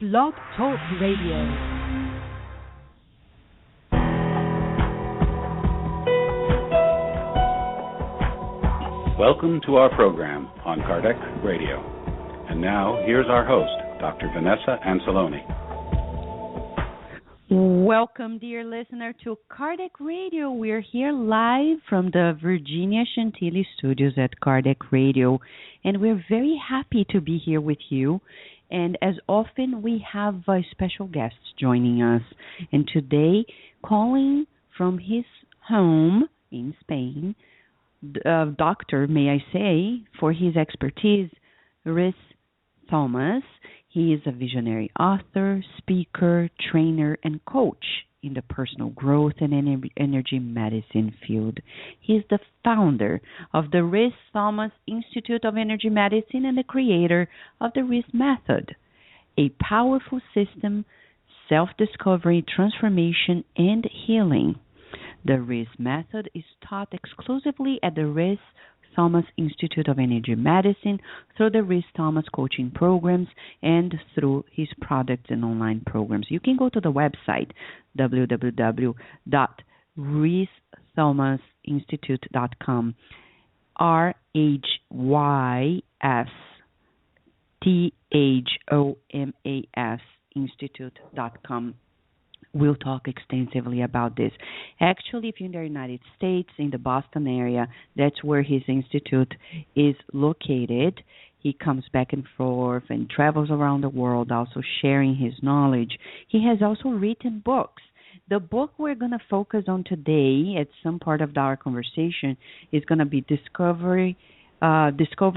Blog Talk Radio. Welcome to our program on Kardec Radio. And now, here's our host, Dr. Vanessa Anceloni. Welcome, dear listener, to Kardec Radio. We're here live from the Virginia Chantilly studios at Kardec Radio, and we're very happy to be here with you. And as often, we have special guests joining us. And today, calling from his home in Spain, doctor, may I say, for his expertise, Rhys Thomas. He is a visionary author, speaker, trainer, and coach in the personal growth and energy medicine field. He is the founder of the Rhys Thomas Institute of Energy Medicine and the creator of the Rhys Method, a powerful system, self-discovery, transformation, and healing. The Rhys Method is taught exclusively at the Rhys Thomas Institute of Energy Medicine through the Rhys Thomas coaching programs and through his products and online programs. You can go to the website www.rhysthomasinstitute.com, RHYSTHOMAS Institute.com. We'll talk extensively about this. Actually, if you're in the United States, in the Boston area, that's where his institute is located. He comes back and forth and travels around the world, also sharing his knowledge. He has also written books. The book we're going to focus on today, at some part of our conversation, is going to be Discover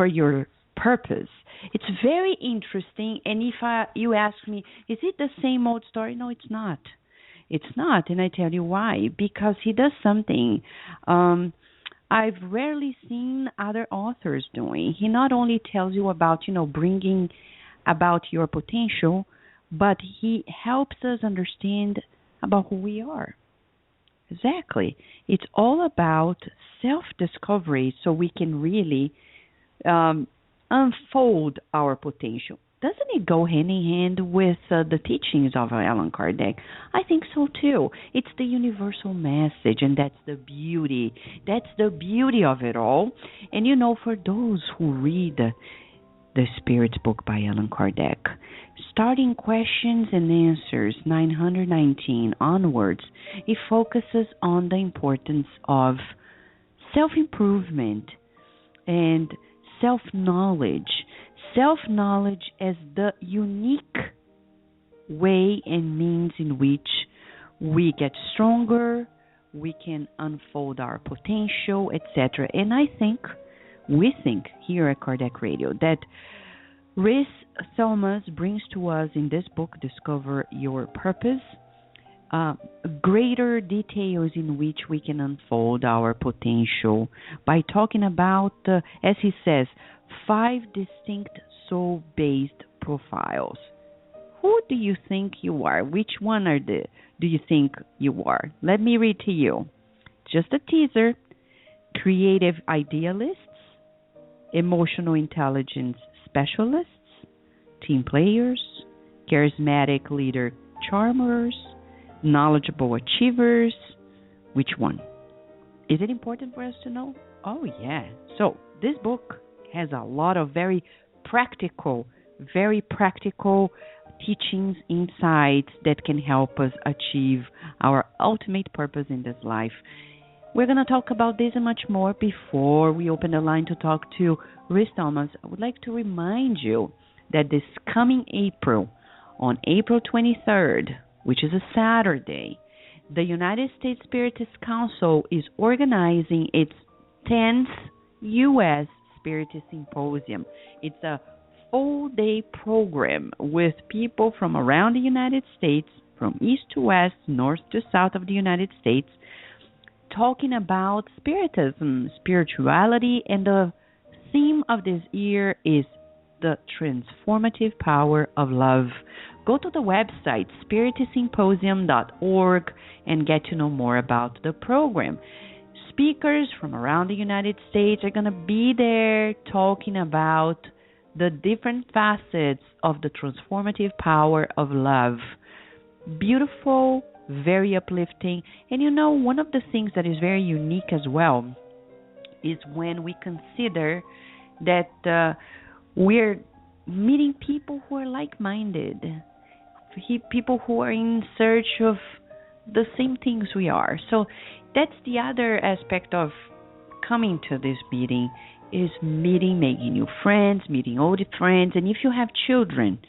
Your Purpose. It's very interesting, and if you ask me, is it the same old story? No, it's not. It's not, and I tell you why. Because he does something I've rarely seen other authors doing. He not only tells you about, bringing about your potential, but he helps us understand about who we are. Exactly. It's all about self-discovery so we can really unfold our potential. Doesn't it go hand in hand with the teachings of Allan Kardec? I think so too. It's the universal message, and that's the beauty. That's the beauty of it all. And for those who read the Spirit's book by Allan Kardec, starting questions and answers 919 onwards, it focuses on the importance of self-improvement and self-knowledge. Self-knowledge as the unique way and means in which we get stronger, we can unfold our potential, etc. And we think here at Kardec Radio that Rhys Thomas brings to us in this book, Discover Your Purpose, greater details in which we can unfold our potential by talking about, as he says, 5 distinct soul-based profiles. Who do you think you are? Which one do you think you are? Let me read to you. Just a teaser. Creative idealists, emotional intelligence specialists, team players, charismatic leader charmers, knowledgeable achievers. Which one? Is it important for us to know? Oh, yeah. So this book has a lot of very practical teachings, insights that can help us achieve our ultimate purpose in this life. We're going to talk about this and much more before we open the line to talk to Rhys Thomas. I would like to remind you that this coming April, on April 23rd, which is a Saturday, the United States Spiritist Council is organizing its 10th U.S. Spiritist Symposium. It's a full-day program with people from around the United States, from east to west, north to south of the United States, talking about Spiritism, spirituality, and the theme of this year is the transformative power of love. Go to the website, spiritistsymposium.org, and get to know more about the program. Speakers from around the United States are going to be there talking about the different facets of the transformative power of love. Beautiful, very uplifting. And one of the things that is very unique as well is when we consider that we're meeting people who are like-minded, people who are in search of the same things we are. So that's the other aspect of coming to this meeting, is making new friends, meeting old friends. And if you have children,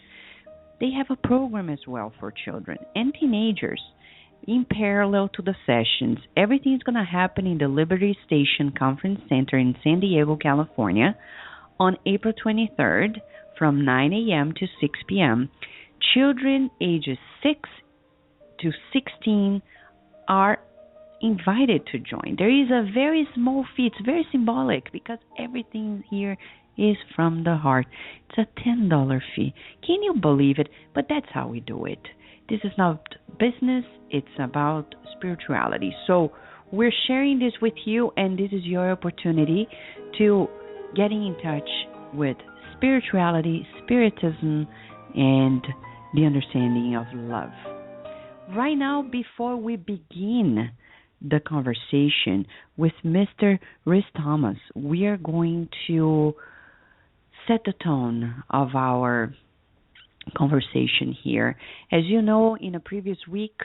they have a program as well for children and teenagers in parallel to the sessions. Everything is going to happen in the Liberty Station Conference Center in San Diego, California on April 23rd from 9 a.m. to 6 p.m. Children ages 6 to 16 are invited to join. There is a very small fee. It's very symbolic because everything here is from the heart. It's a $10 fee. Can you believe it? But that's how we do it. This is not business. It's about spirituality. So we're sharing this with you, and this is your opportunity to getting in touch with spirituality, spiritism, and the understanding of love. Right now, before we begin the conversation with Mr. Rhys Thomas, we are going to set the tone of our conversation here. As you know, in a previous week,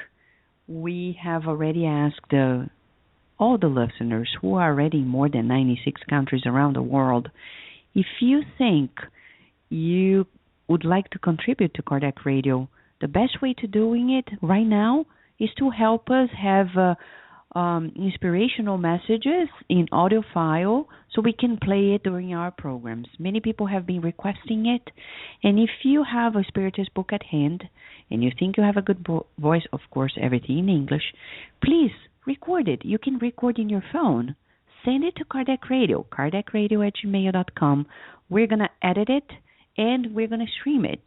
we have already asked all the listeners who are already in more than 96 countries around the world, if you think you would like to contribute to Kardec Radio, the best way to doing it right now is to help us have inspirational messages in audio file so we can play it during our programs. Many people have been requesting it, and if you have a Spiritist book at hand and you think you have a good voice, of course, everything in English, please record it. You can record in your phone. Send it to Kardec Radio, kardecradio@gmail.com. We're going to edit it, and we're going to stream it.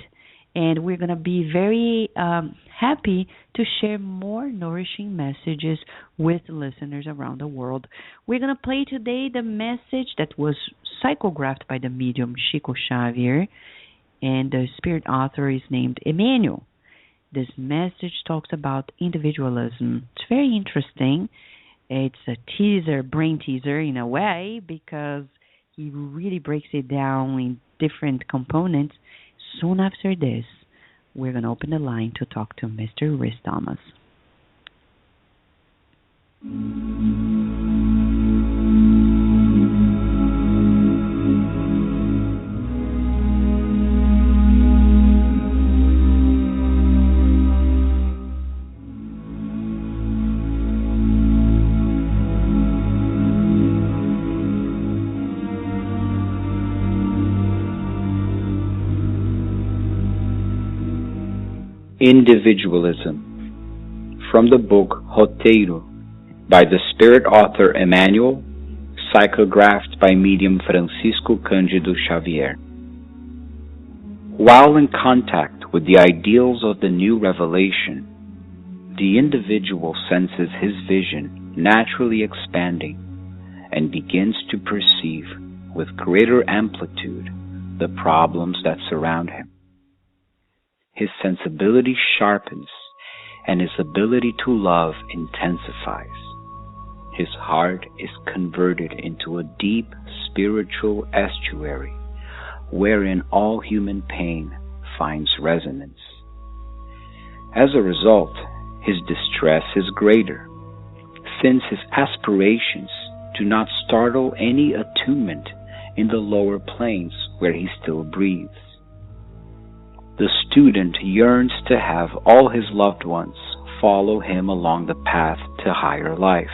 And we're going to be very happy to share more nourishing messages with listeners around the world. We're going to play today the message that was psychographed by the medium Chico Xavier, and the spirit author is named Emmanuel. This message talks about individualism. It's very interesting. It's a teaser, brain teaser in a way, because he really breaks it down in different components. Soon after this, we're going to open the line to talk to Mr. Rhys Thomas. Individualism, from the book Roteiro, by the spirit author Emmanuel, psychographed by medium Francisco Cândido Xavier. While in contact with the ideals of the new revelation, the individual senses his vision naturally expanding and begins to perceive with greater amplitude the problems that surround him. His sensibility sharpens, and his ability to love intensifies. His heart is converted into a deep spiritual estuary, wherein all human pain finds resonance. As a result, his distress is greater, since his aspirations do not startle any attunement in the lower planes where he still breathes. The student yearns to have all his loved ones follow him along the path to higher life.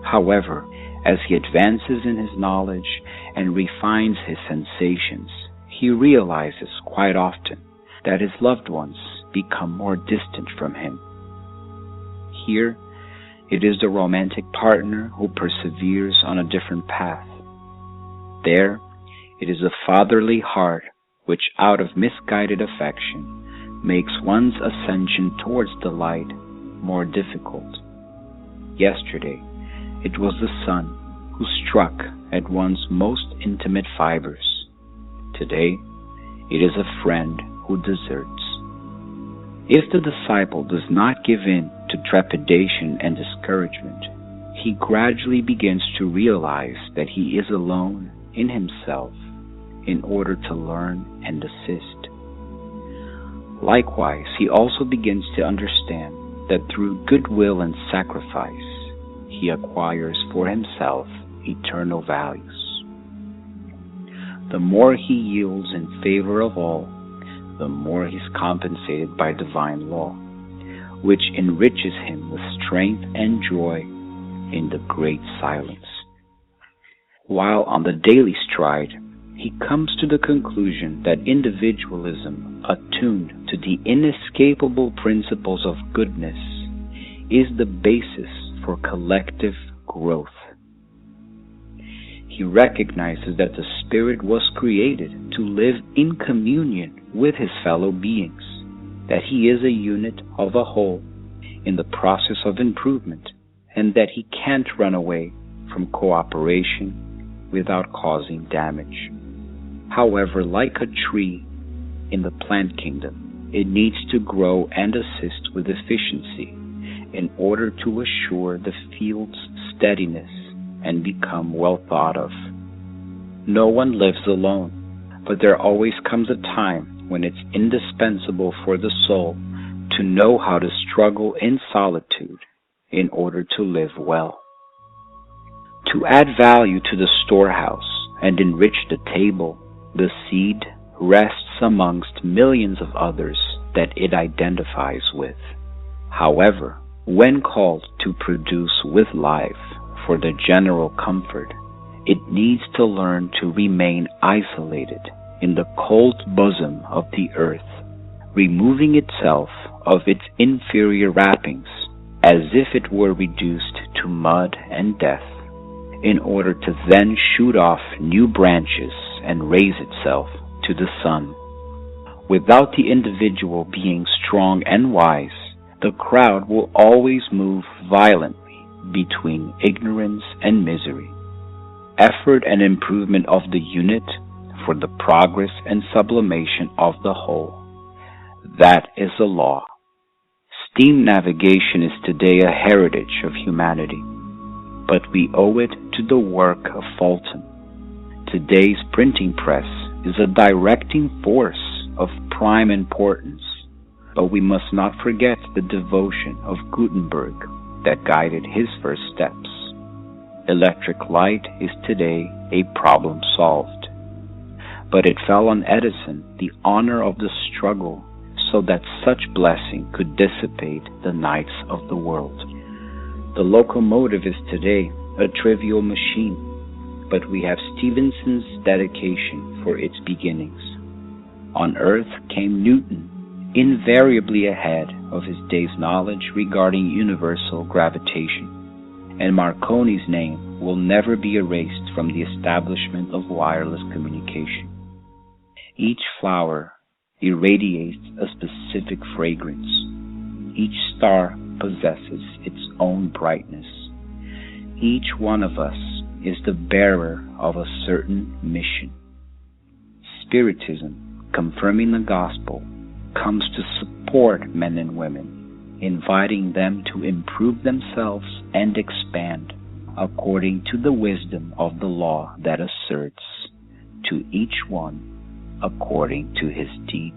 However, as he advances in his knowledge and refines his sensations, he realizes quite often that his loved ones become more distant from him. Here, it is the romantic partner who perseveres on a different path. There, it is a fatherly heart which, out of misguided affection, makes one's ascension towards the light more difficult. Yesterday, it was the sun who struck at one's most intimate fibers. Today, it is a friend who deserts. If the disciple does not give in to trepidation and discouragement, he gradually begins to realize that he is alone in himself in order to learn and assist. Likewise, he also begins to understand that through goodwill and sacrifice, he acquires for himself eternal values. The more he yields in favor of all, the more he is compensated by divine law, which enriches him with strength and joy in the great silence. While on the daily stride, he comes to the conclusion that individualism, attuned to the inescapable principles of goodness, is the basis for collective growth. He recognizes that the spirit was created to live in communion with his fellow beings, that he is a unit of a whole in the process of improvement, and that he can't run away from cooperation without causing damage. However, like a tree in the plant kingdom, it needs to grow and assist with efficiency in order to assure the field's steadiness and become well thought of. No one lives alone, but there always comes a time when it's indispensable for the soul to know how to struggle in solitude in order to live well. To add value to the storehouse and enrich the table, the seed rests amongst millions of others that it identifies with. However, when called to produce with life for the general comfort, it needs to learn to remain isolated in the cold bosom of the earth, removing itself of its inferior wrappings as if it were reduced to mud and death, in order to then shoot off new branches and raise itself to the sun. Without the individual being strong and wise, the crowd will always move violently between ignorance and misery. Effort and improvement of the unit for the progress and sublimation of the whole. That is the law. Steam navigation is today a heritage of humanity, but we owe it to the work of Fulton. Today's printing press is a directing force of prime importance, but we must not forget the devotion of Gutenberg that guided his first steps. Electric light is today a problem solved, but it fell on Edison the honor of the struggle so that such blessing could dissipate the nights of the world. The locomotive is today a trivial machine, but we have Stephenson's dedication for its beginnings. On Earth came Newton, invariably ahead of his day's knowledge regarding universal gravitation, and Marconi's name will never be erased from the establishment of wireless communication. Each flower irradiates a specific fragrance. Each star possesses its own brightness. Each one of us is the bearer of a certain mission. Spiritism, confirming the gospel, comes to support men and women, inviting them to improve themselves and expand according to the wisdom of the law that asserts, to each one according to his deeds.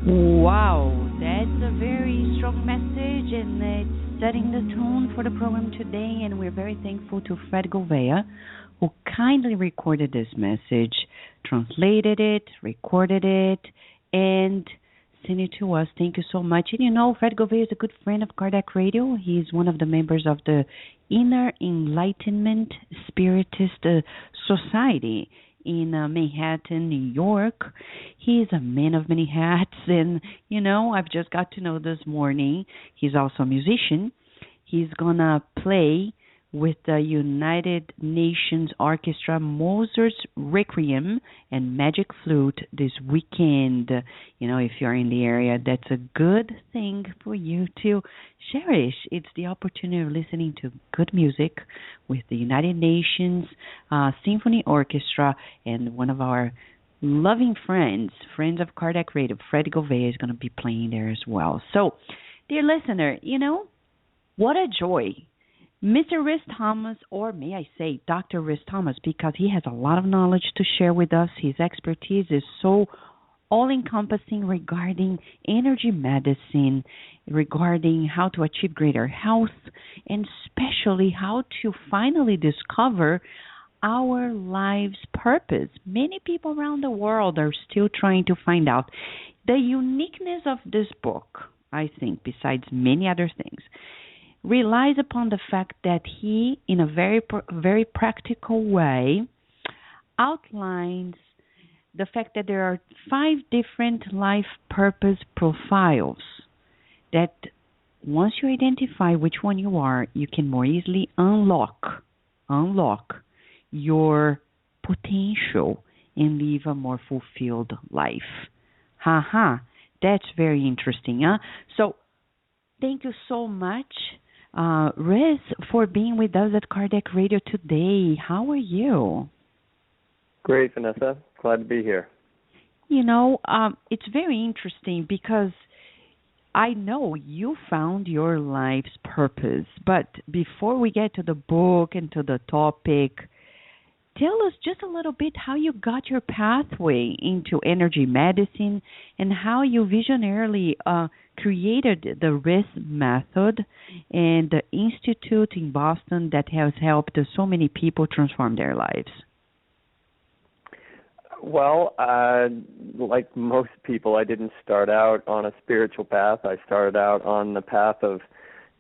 Wow, that's a very strong message, and it's setting the tone for the program today, and we're very thankful to Fred Gouveia, who kindly recorded this message, translated it, recorded it, and sent it to us. Thank you so much. And you know, Fred Gouveia is a good friend of Kardec Radio. He's one of the members of the Inner Enlightenment Spiritist Society in Manhattan, New York. He's a man of many hats, and, you know, I've just got to know this morning, he's also a musician. He's gonna play with the United Nations Orchestra Mozart's Requiem and Magic Flute this weekend. You know, if you're in the area, that's a good thing for you to cherish. It's the opportunity of listening to good music with the United Nations Symphony Orchestra, and one of our loving friends of Kardec Radio, Fred Gouveia, is going to be playing there as well. So, dear listener, you know, what a joy. Mr. Rhys Thomas, or may I say Dr. Rhys Thomas, because he has a lot of knowledge to share with us. His expertise is so all-encompassing regarding energy medicine, regarding how to achieve greater health, and especially how to finally discover our life's purpose. Many people around the world are still trying to find out. The uniqueness of this book, I think, besides many other things, relies upon the fact that he, in a very practical way, outlines the fact that there are 5 different life purpose profiles that once you identify which one you are, you can more easily unlock your potential and live a more fulfilled life. That's very interesting, huh? So, thank you so much, Rhys, for being with us at Kardec Radio today. How are you? Great, Vanessa. Glad to be here. You know, it's very interesting because I know you found your life's purpose, but before we get to the book and to the topic, tell us just a little bit how you got your pathway into energy medicine and how you visionarily created the Rhys Method and the institute in Boston that has helped so many people transform their lives. Well, like most people, I didn't start out on a spiritual path. I started out on the path of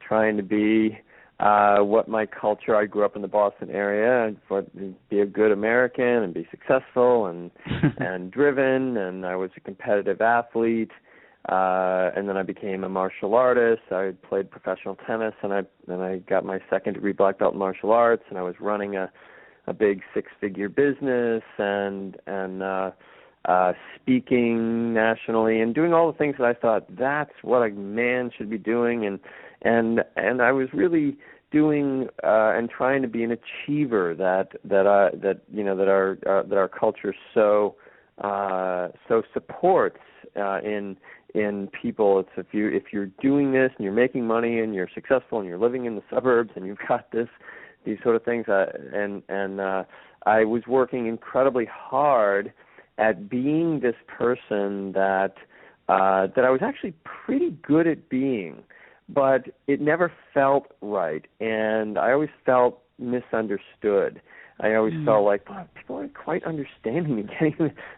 trying to be what my culture, I grew up in the Boston area, to be a good American and be successful and and driven, and I was a competitive athlete, and then I became a martial artist. I played professional tennis, and I got my second degree black belt in martial arts, and I was running a big 6-figure business and speaking nationally and doing all the things that I thought that's what a man should be doing, and I was really doing and trying to be an achiever that our culture so supports in people. It's if you're doing this and you're making money and you're successful and you're living in the suburbs and you've got these sort of things, and I was working incredibly hard at being this person that I was actually pretty good at being, but it never felt right, and I always felt misunderstood. I always felt like, people aren't quite understanding me, they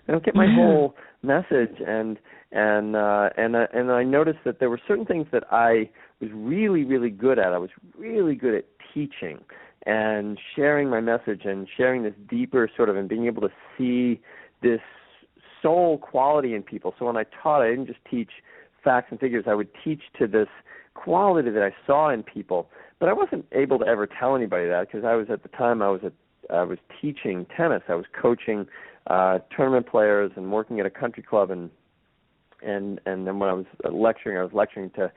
don't get my whole message, and I noticed that there were certain things that I was really, really good at. I was really good at teaching and sharing my message and sharing this deeper sort of, and being able to see this soul quality in people. So when I taught, I didn't just teach facts and figures. I would teach to this quality that I saw in people. But I wasn't able to ever tell anybody that, because I was teaching tennis. I was coaching tournament players and working at a country club, and then when I was lecturing to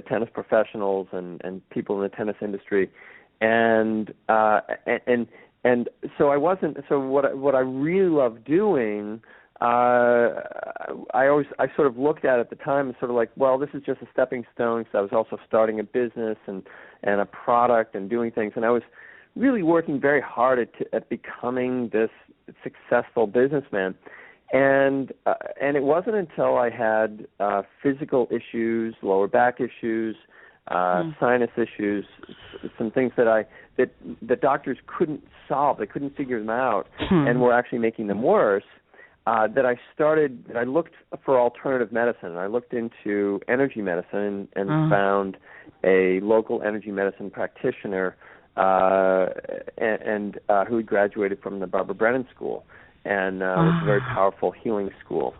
tennis professionals and people in the tennis industry. And so I wasn't. So what I really loved doing, I sort of looked at the time and sort of like, well, this is just a stepping stone. Because I was also starting a business and a product and doing things, and I was really working very hard at becoming this successful businessman. And it wasn't until I had physical issues, lower back issues, sinus issues, some things that doctors couldn't solve. They couldn't figure them out, and were actually making them worse. That I looked for alternative medicine. I looked into energy medicine and found a local energy medicine practitioner and who had graduated from the Barbara Brennan School, and was a very powerful healing school.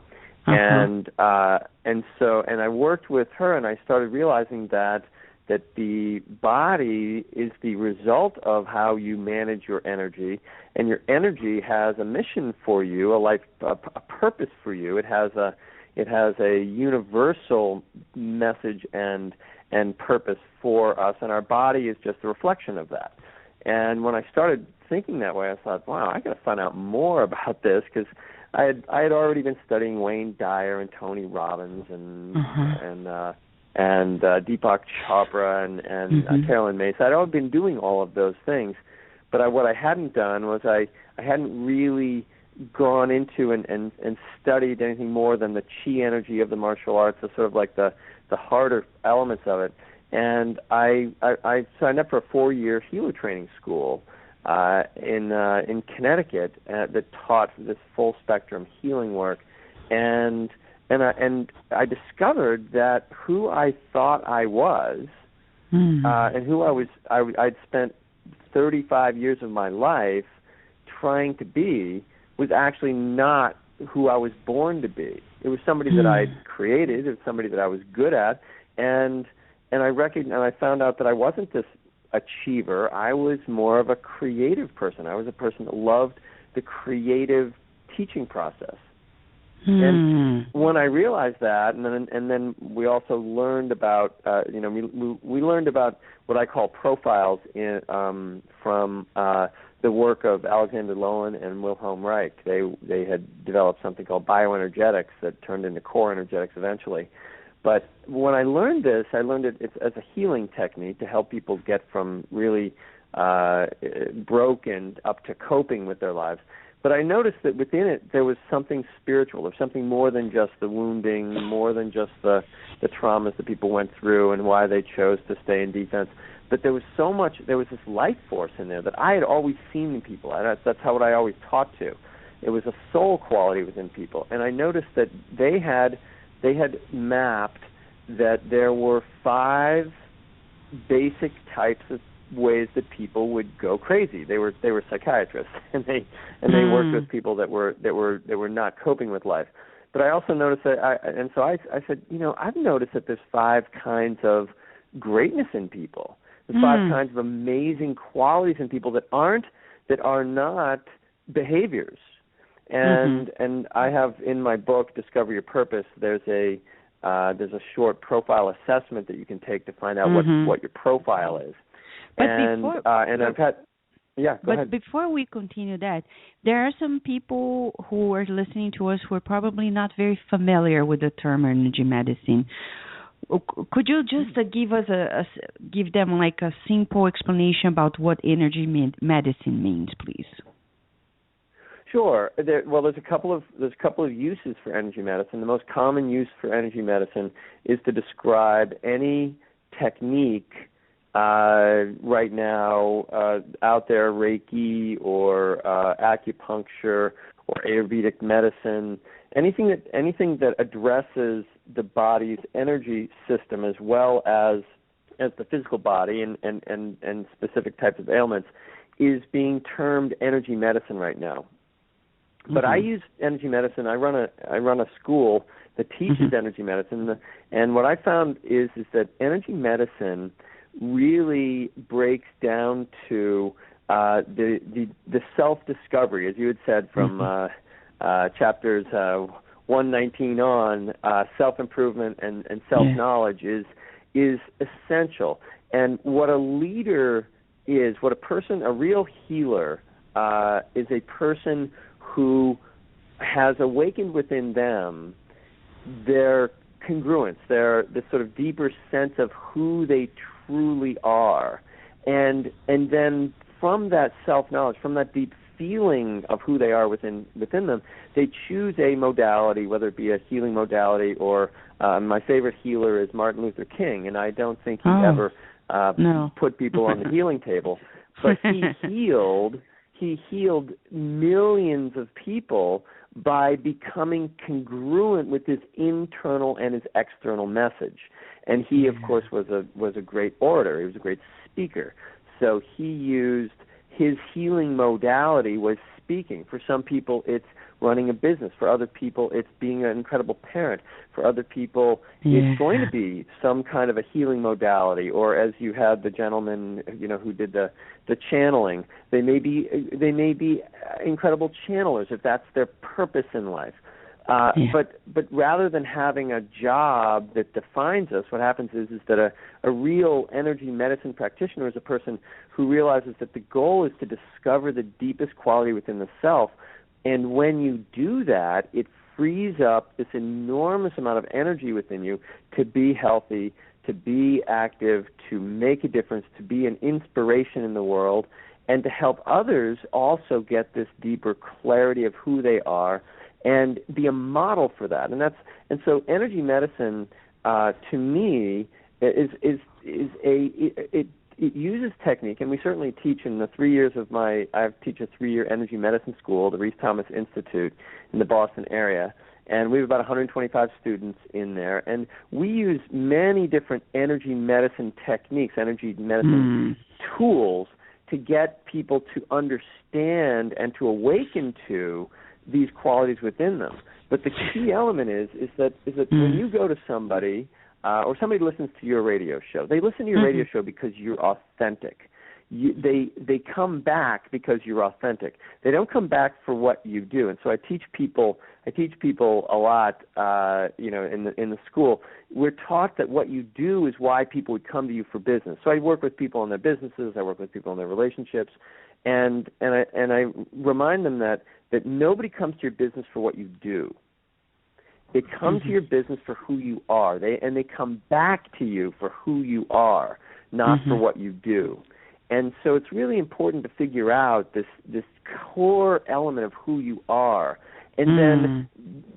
And I worked with her, and I started realizing that the body is the result of how you manage your energy, and your energy has a mission for you, a purpose for you. It has a universal message and purpose for us, and our body is just a reflection of that. And when I started thinking that way, I thought, wow, I got to find out more about this, because I had already been studying Wayne Dyer and Tony Robbins and Deepak Chopra and Carolyn Myss. I'd already been doing all of those things, but what I hadn't done was I hadn't really gone into and studied anything more than the chi energy of the martial arts, the sort of like the harder elements of it. And I signed up for a 4-year healer training school in Connecticut that taught this full spectrum healing work, and I discovered that who I thought I was and who I'd spent 35 years of my life trying to be was actually not who I was born to be. It was somebody that I'd created. It was somebody that I was good at, and I found out that I wasn't this achiever. I was more of a creative person. I was a person that loved the creative teaching process. And when I realized that, and then we also learned about, we learned about what I call profiles from the work of Alexander Lowen and Wilhelm Reich. They had developed something called bioenergetics that turned into core energetics eventually. But when I learned this, I learned it as a healing technique to help people get from really broken up to coping with their lives. But I noticed that within it there was something spiritual, or something more than just the wounding, more than just the traumas that people went through and why they chose to stay in defense. But there was this life force in there that I had always seen in people. That's what I always taught to. It was a soul quality within people. And I noticed that they had mapped that there were 5 basic types of ways that people would go crazy. They were psychiatrists, and they worked with people that were not coping with life. But I also noticed that I said, I've noticed that there's 5 kinds of greatness in people. There's 5 kinds of amazing qualities in people that are not behaviors. And I have in my book Discover Your Purpose, there's a short profile assessment that you can take to find out what your profile is. But go ahead. Before we continue that, there are some people who are listening to us who are probably not very familiar with the term energy medicine. Could you just give them like a simple explanation about what energy medicine means, please? Sure. There's a couple of uses for energy medicine. The most common use for energy medicine is to describe any technique right now out there, Reiki or acupuncture or Ayurvedic medicine, anything that addresses the body's energy system as well as the physical body and specific types of ailments is being termed energy medicine right now. But I use energy medicine. I run a school that teaches energy medicine, and what I found is that energy medicine really breaks down to the self-discovery, as you had said from chapters 119 on. Self-improvement and self-knowledge is essential. And what a leader is, a real healer is a person who has awakened within them their congruence, this sort of deeper sense of who they truly are, and then from that self-knowledge, from that deep feeling of who they are within them, they choose a modality, whether it be a healing modality or my favorite healer is Martin Luther King, and I don't think he ever put people on the healing table, but he healed millions of people by becoming congruent with his internal and his external message. And he, of course, was a great orator. He was a great speaker. So he used his healing modality was speaking. For some people, it's running a business. For other people, it's being an incredible parent. For other people, it's going to be some kind of a healing modality, or as you had the gentleman, who did the channeling. They may be incredible channelers if that's their purpose in life. But rather than having a job that defines us, what happens is that a real energy medicine practitioner is a person who realizes that the goal is to discover the deepest quality within the self. And when you do that, it frees up this enormous amount of energy within you to be healthy, to be active, to make a difference, to be an inspiration in the world, and to help others also get this deeper clarity of who they are and be a model for that. And so energy medicine, to me, it uses technique, and we certainly teach in the 3 years of I teach a 3-year energy medicine school, the Reese Thomas Institute in the Boston area, and we have about 125 students in there, and we use many different energy medicine techniques, energy medicine tools to get people to understand and to awaken to these qualities within them. But the key element is that when you go to somebody or somebody listens to your radio show, they listen to your radio show because you're authentic. They come back because you're authentic. They don't come back for what you do. And so I teach people a lot, in the school. We're taught that what you do is why people would come to you for business. So I work with people in their businesses. I work with people in their relationships, and I remind them that nobody comes to your business for what you do. They come to your business for who you are. They come back to you for who you are, not for what you do. And so it's really important to figure out this core element of who you are, and then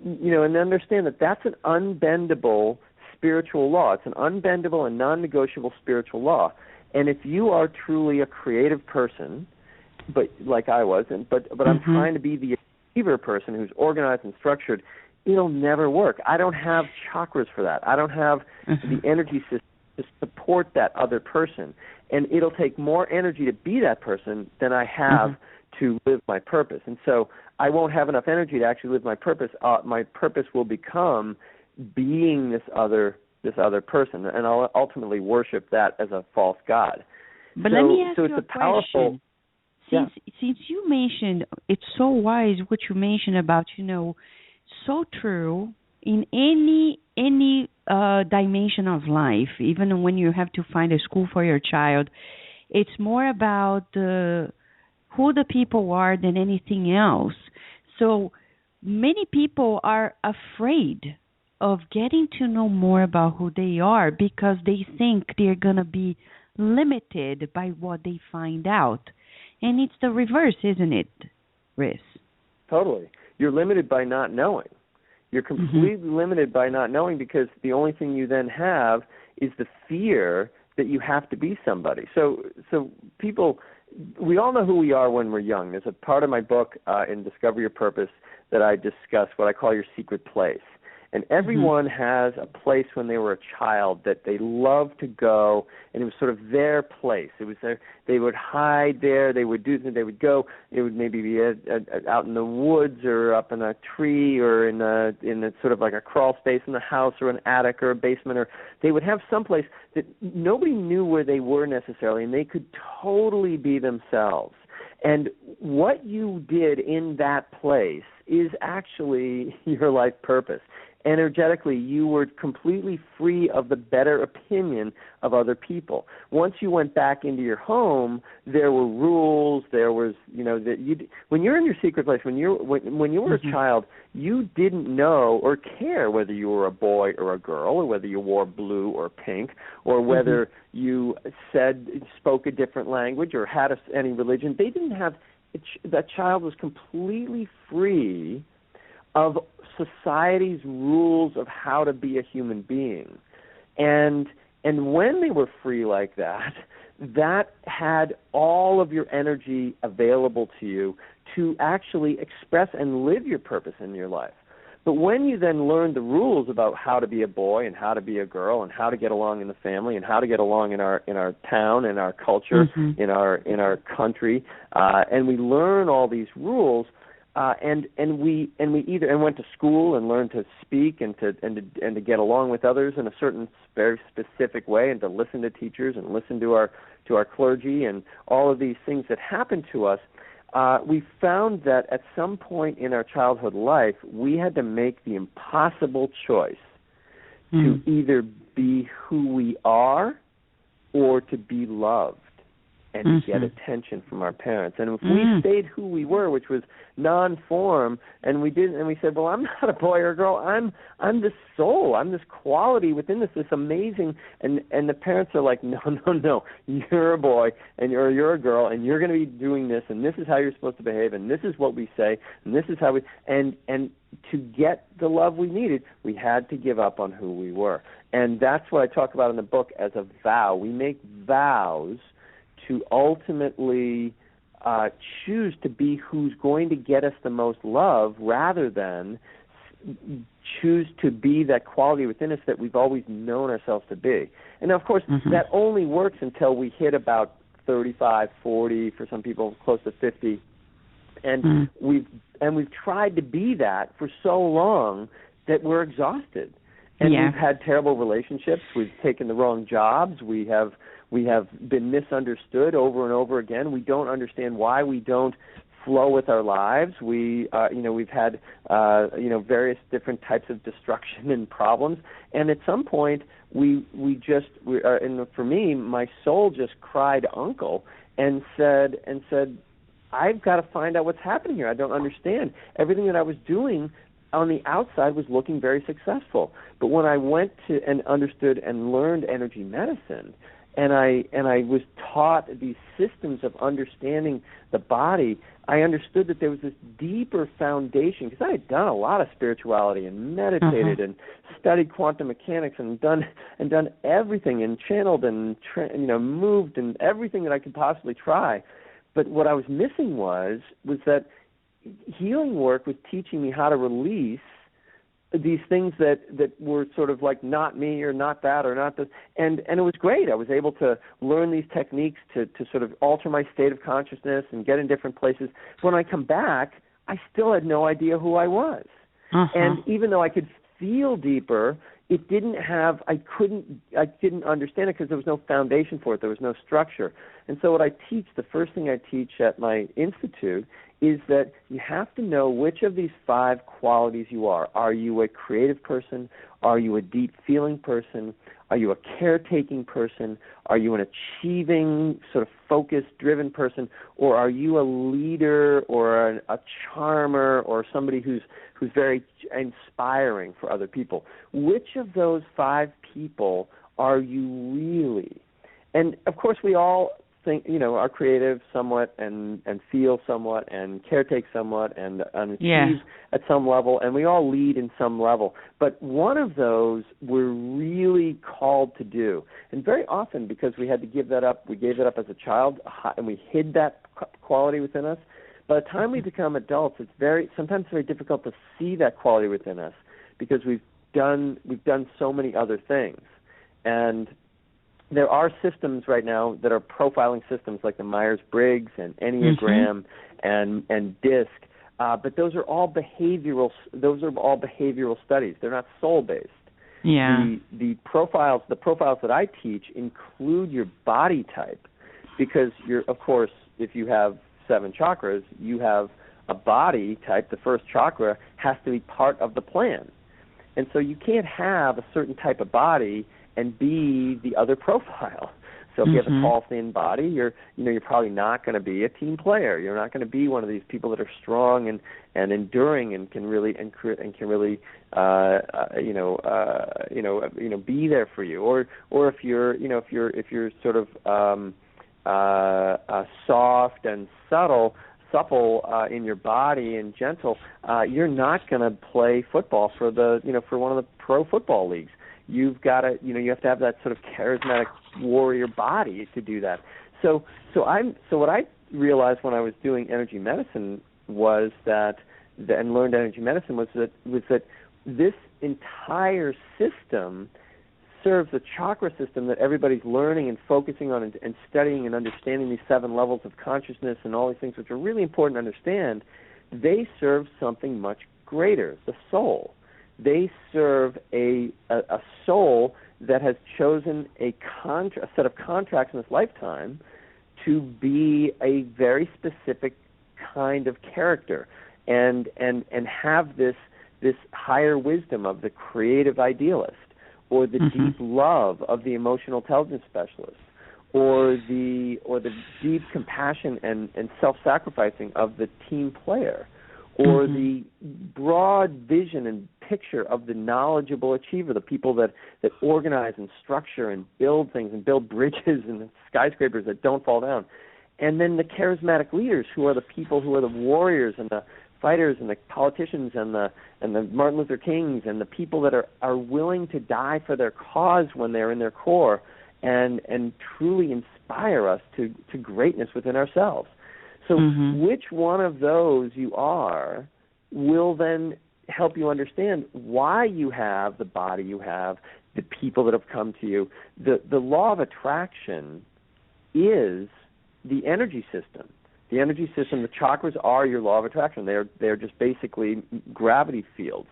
and understand that that's an unbendable spiritual law. It's an unbendable and non-negotiable spiritual law. And if you are truly a creative person, but like I was, but I'm trying to be the achiever person who's organized and structured, it'll never work. I don't have chakras for that. I don't have the energy system to support that other person. And it'll take more energy to be that person than I have to live my purpose. And so I won't have enough energy to actually live my purpose. My purpose will become being this other person, and I'll ultimately worship that as a false god. But let me ask you a powerful question. Since you mentioned, it's so wise what you mentioned about, so true in any dimension of life, even when you have to find a school for your child, it's more about who the people are than anything else. So many people are afraid of getting to know more about who they are because they think they're going to be limited by what they find out. And it's the reverse, isn't it, Riz? Totally. You're limited by not knowing. You're completely limited by not knowing, because the only thing you then have is the fear that you have to be somebody. So people, we all know who we are when we're young. There's a part of my book in Discover Your Purpose that I discuss what I call your secret place. And everyone has a place when they were a child that they loved to go, and it was sort of their place. It was their, they would hide there, they would go, it would maybe be out in the woods or up in a tree or in a sort of like a crawl space in the house or an attic or a basement, or they would have some place that nobody knew where they were necessarily, and they could totally be themselves. And what you did in that place is actually your life purpose. Energetically, you were completely free of the better opinion of other people. Once you went back into your home, there were rules. There was, when you're in your secret place, when you were a child, you didn't know or care whether you were a boy or a girl, or whether you wore blue or pink, or whether you spoke a different language or had any religion. They didn't have. That child was completely free of society's rules of how to be a human being. And when they were free like that, that had all of your energy available to you to actually express and live your purpose in your life. But when you then learn the rules about how to be a boy and how to be a girl and how to get along in the family and how to get along in our town, in our culture, in our country, and we learn all these rules, and we either went to school and learned to speak and to get along with others in a certain very specific way, and to listen to teachers and listen to our clergy and all of these things that happened to us. We found that at some point in our childhood life, we had to make the impossible choice to either be who we are or to be loved and to get attention from our parents. And if we stayed who we were, which was non-form, and we said, well, I'm not a boy or a girl, I'm this soul, I'm this quality within this amazing, and the parents are like, no, you're a boy and you're a girl, and you're going to be doing this, and this is how you're supposed to behave, and this is what we say, and this is how we, and to get the love we needed, we had to give up on who we were. And that's what I talk about in the book as a vow. We make vows to ultimately choose to be who's going to get us the most love, rather than choose to be that quality within us that we've always known ourselves to be. And, of course, that only works until we hit about 35, 40, for some people close to 50. And we've tried to be that for so long that we're exhausted. And we've had terrible relationships. We've taken the wrong jobs. We have been misunderstood over and over again. We don't understand why we don't flow with our lives. We've had various different types of destruction and problems. And at some point, and for me, my soul just cried uncle and said, I've got to find out what's happening here. I don't understand. Everything that I was doing on the outside was looking very successful. But when I went to and understood and learned energy medicine, and I was taught these systems of understanding the body, I understood that there was this deeper foundation, because I had done a lot of spirituality and meditated and studied quantum mechanics and done everything and channeled and moved and everything that I could possibly try. But what I was missing was that healing work was teaching me how to release these things that were sort of like not me or not that or not this. And it was great. I was able to learn these techniques to sort of alter my state of consciousness and get in different places. When I come back, I still had no idea who I was. And even though I could feel deeper, it didn't have, I didn't understand it because there was no foundation for it. There was no structure. And so what I teach, the first thing I teach at my institute, is that you have to know which of these 5 qualities you are. Are you a creative person? Are you a deep feeling person? Are you a caretaking person? Are you an achieving, sort of focused, driven person? Or are you a leader or a charmer or somebody who's very inspiring for other people? Which of those 5 people are you really? And, of course, we all are creative somewhat and feel somewhat and caretake somewhat and achieve at some level, and we all lead in some level. But one of those we're really called to do. And very often, because we had to give that up, we gave it up as a child, and we hid that quality within us. By the time we become adults, it's sometimes very difficult to see that quality within us because we've done so many other things. And there are systems right now that are profiling systems like the Myers-Briggs and Enneagram and DISC, but those are all behavioral studies. They're not soul-based. The profiles that I teach include your body type, because of course, if you have 7 chakras, you have a body type. The first chakra has to be part of the plan, and so you can't have a certain type of body and be the other profile. So if you have a tall, thin body, you're probably not going to be a team player. You're not going to be one of these people that are strong and enduring and can really be there for you. Or if you're sort of soft and supple in your body and gentle, you're not going to play football for one of the pro football leagues. You've got to, you have to have that sort of charismatic warrior body to do that. So what I realized when I was doing energy medicine and learned energy medicine was that this entire system serves the chakra system that everybody's learning and focusing on and studying and understanding, these 7 levels of consciousness and all these things, which are really important to understand, they serve something much greater, the soul. They serve a soul that has chosen a set of contracts in this lifetime to be a very specific kind of character and have this higher wisdom of the creative idealist, or the deep love of the emotional intelligence specialist, or the deep compassion and self-sacrificing of the team player, or the broad vision and picture of the knowledgeable achiever, the people that organize and structure and build things and build bridges and skyscrapers that don't fall down. And then the charismatic leaders, who are the people who are the warriors and the fighters and the politicians and the Martin Luther Kings and the people that are willing to die for their cause when they're in their core and truly inspire us to greatness within ourselves. So which one of those you are will then help you understand why you have the body you have, the people that have come to you. The law of attraction is the energy system. The energy system, the chakras are your law of attraction. They're just basically gravity fields.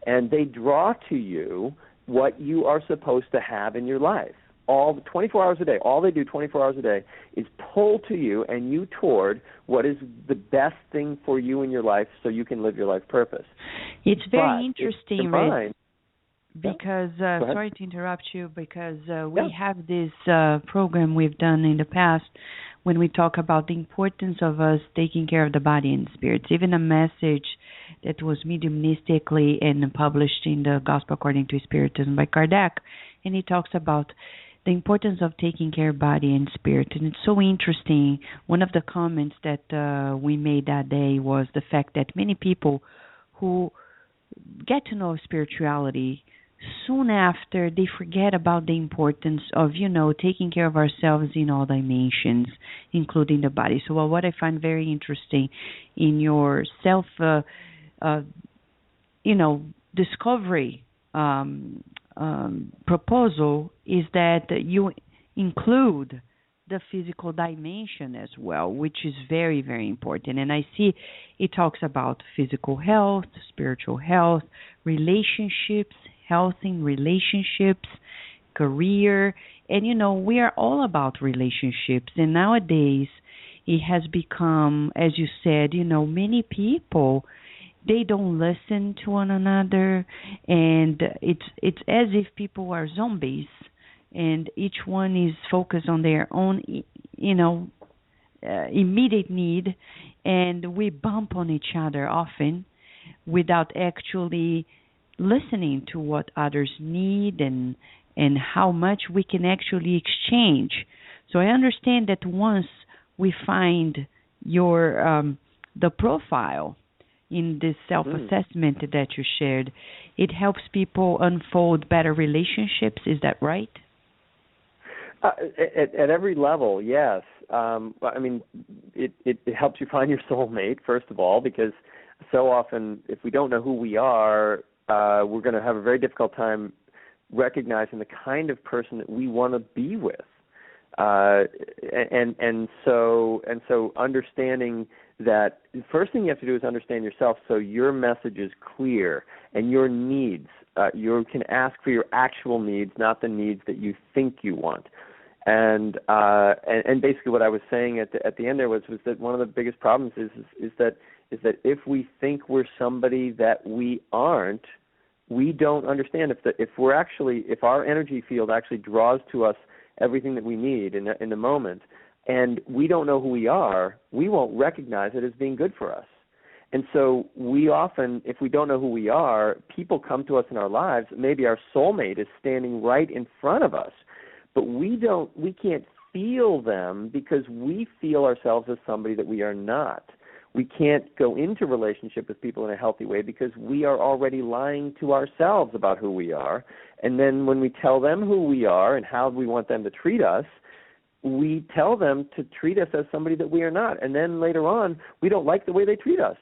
And they draw to you what you are supposed to have in your life. All 24 hours a day, all they do 24 hours a day is pull to you and you toward what is the best thing for you in your life so you can live your life purpose. It's very interesting, right? Because, sorry to interrupt you, because we have this program we've done in the past when we talk about the importance of us taking care of the body and spirit. It's even a message that was mediumistically and published in the Gospel According to Spiritism by Kardec, and he talks about the importance of taking care of body and spirit. And it's so interesting. One of the comments that we made that day was the fact that many people who get to know spirituality, soon after they forget about the importance of, taking care of ourselves in all dimensions, including the body. So what I find very interesting in your discovery proposal is that you include the physical dimension as well, which is very, very important. And I see it talks about physical health, spiritual health, relationships, health in relationships, career. And, we are all about relationships. And nowadays it has become, as you said, many people, they don't listen to one another. And it's as if people are zombies. And each one is focused on their own, immediate need, and we bump on each other often without actually listening to what others need and how much we can actually exchange. So I understand that once we find your the profile in this self-assessment that you shared, it helps people unfold better relationships. Is that right? At every level, yes. It helps you find your soulmate, first of all, because so often if we don't know who we are, we're going to have a very difficult time recognizing the kind of person that we want to be with. And so understanding that the first thing you have to do is understand yourself so your message is clear and your needs. You can ask for your actual needs, not the needs that you think you want. And basically what I was saying at the end there was that one of the biggest problems is that if we think we're somebody that we aren't, we don't understand if our energy field actually draws to us everything that we need in the moment, and we don't know who we are, we won't recognize it as being good for us. And so we often, if we don't know who we are, people come to us in our lives, maybe our soulmate is standing right in front of us, but we can't feel them because we feel ourselves as somebody that we are not. We can't go into relationship with people in a healthy way because we are already lying to ourselves about who we are. And then when we tell them who we are and how we want them to treat us, we tell them to treat us as somebody that we are not. And then later on, we don't like the way they treat us.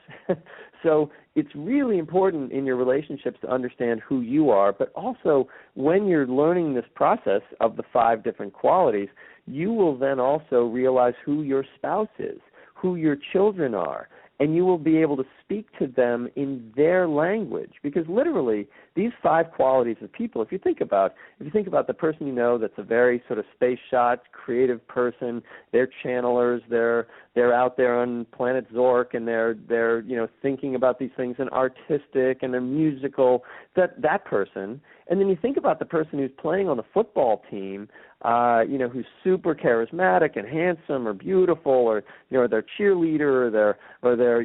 So it's really important in your relationships to understand who you are, but also when you're learning this process of the 5 different qualities, you will then also realize who your spouse is, who your children are, and you will be able to speak to them in their language. Because literally, these 5 qualities of people, if you think about the person you know that's a very sort of space shot, creative person, they're channelers, they're out there on planet Zork, and they're thinking about these things, and artistic, and they're musical, that person. And then you think about the person who's playing on the football team, who's super charismatic and handsome or beautiful, or they're cheerleader, or they're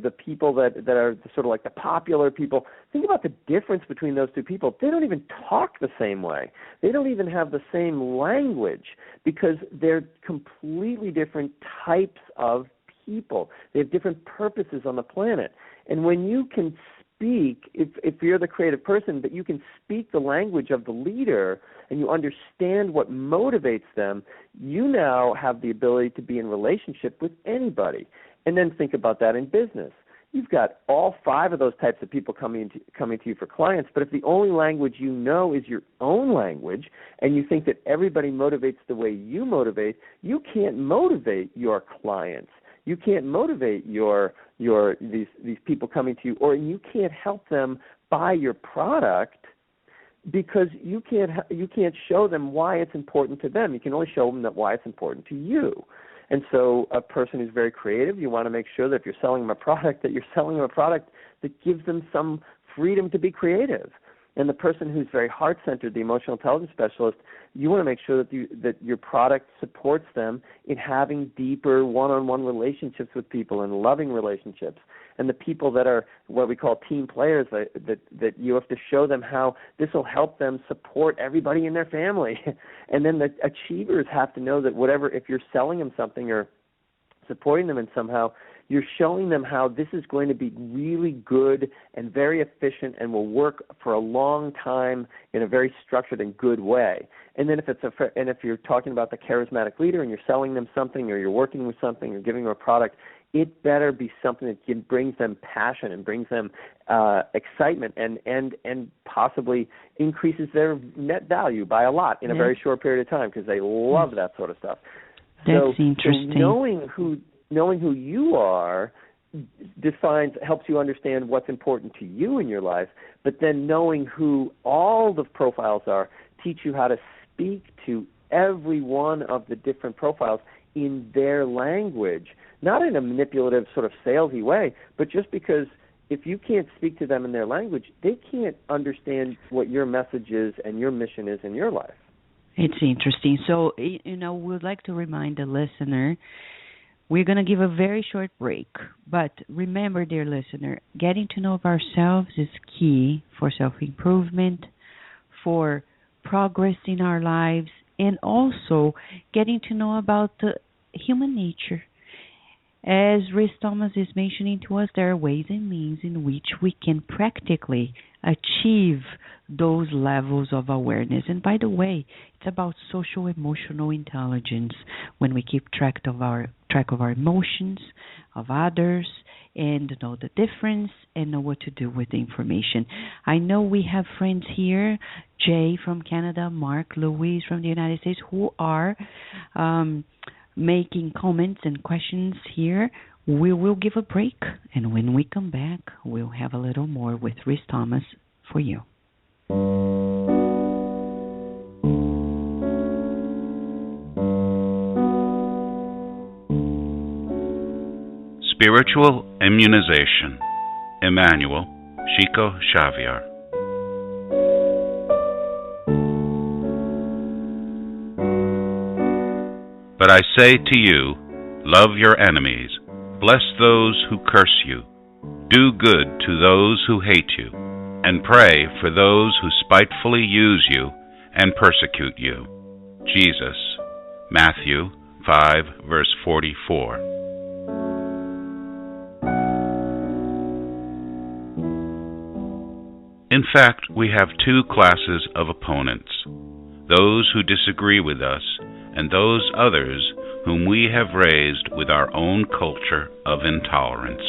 the people that are sort of like the popular people. Think about the difference between those 2 people. They don't even talk the same way. They don't even have the same language, because they're completely different types of people. They have different purposes on the planet. And when you can speak, if you're the creative person, but you can speak the language of the leader and you understand what motivates them, you now have the ability to be in relationship with anybody. And then think about that in business. You've got all 5 of those types of people coming to you for clients, but if the only language you know is your own language, and you think that everybody motivates the way you motivate, you can't motivate your clients. You can't motivate these people coming to you, or you can't help them buy your product, because you can't show them why it's important to them. You can only show them why it's important to you. And so a person who's very creative, you want to make sure that if you're selling them a product, that you're selling them a product that gives them some freedom to be creative. And the person who's very heart-centered, the emotional intelligence specialist, you want to make sure that your product supports them in having deeper one-on-one relationships with people and loving relationships. And the people that are what we call team players, that you have to show them how this will help them support everybody in their family. And then the achievers have to know that if you're selling them something or supporting them in somehow, you're showing them how this is going to be really good and very efficient and will work for a long time in a very structured and good way. And then if you're talking about the charismatic leader and you're selling them something, or you're working with something, or giving them a product, it better be something that brings them passion and brings them excitement and possibly increases their net value by a lot in a very short period of time, because they love that sort of stuff. That's interesting. So knowing who you are helps you understand what's important to you in your life, but then knowing who all the profiles are teach you how to speak to every one of the different profiles in their language, not in a manipulative sort of salesy way, but just because if you can't speak to them in their language, they can't understand what your message is and your mission is in your life. It's interesting. So, we'd like to remind the listener, we're going to give a very short break. But remember, dear listener, getting to know of ourselves is key for self-improvement, for progress in our lives, and also getting to know about the human nature. As Rhys Thomas is mentioning to us, there are ways and means in which we can practically achieve those levels of awareness. And by the way, it's about social emotional intelligence, when we keep track of our emotions, of others, and know the difference and know what to do with the information. I know we have friends here, Jay from Canada, Mark, Louise from the United States, who are making comments and questions here. We will give a break, and when we come back, we'll have a little more with Rhys Thomas for you. Spiritual Immunization. Emmanuel, Chico Xavier. But I say to you, love your enemies, bless those who curse you, do good to those who hate you, and pray for those who spitefully use you and persecute you. Jesus, Matthew 5, verse 44. In fact, we have 2 classes of opponents, those who disagree with us and those others whom we have raised with our own culture of intolerance.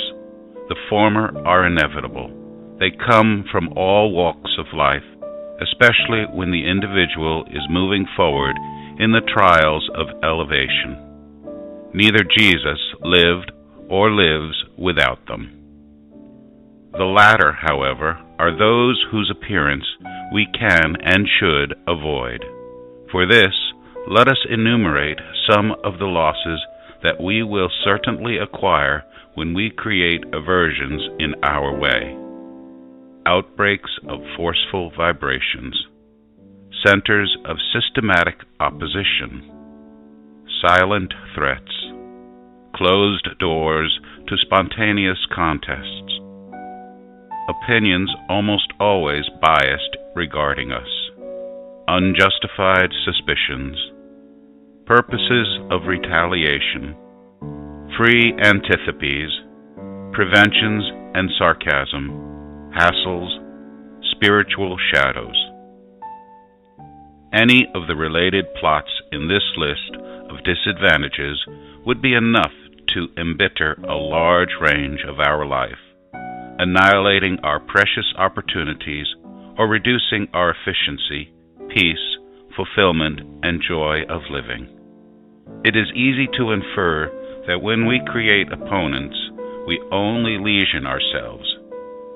The former are inevitable. They come from all walks of life, especially when the individual is moving forward in the trials of elevation. Neither Jesus lived or lives without them. The latter, however, are those whose appearance we can and should avoid. For this, let us enumerate some of the losses that we will certainly acquire when we create aversions in our way. Outbreaks of forceful vibrations, centers of systematic opposition, silent threats, closed doors to spontaneous contests, opinions almost always biased regarding us, unjustified suspicions, purposes of retaliation, free antipathies, preventions and sarcasm, hassles, spiritual shadows. Any of the related plots in this list of disadvantages would be enough to embitter a large range of our life, annihilating our precious opportunities or reducing our efficiency, peace, fulfillment, and joy of living. It is easy to infer that when we create opponents, we only lesion ourselves.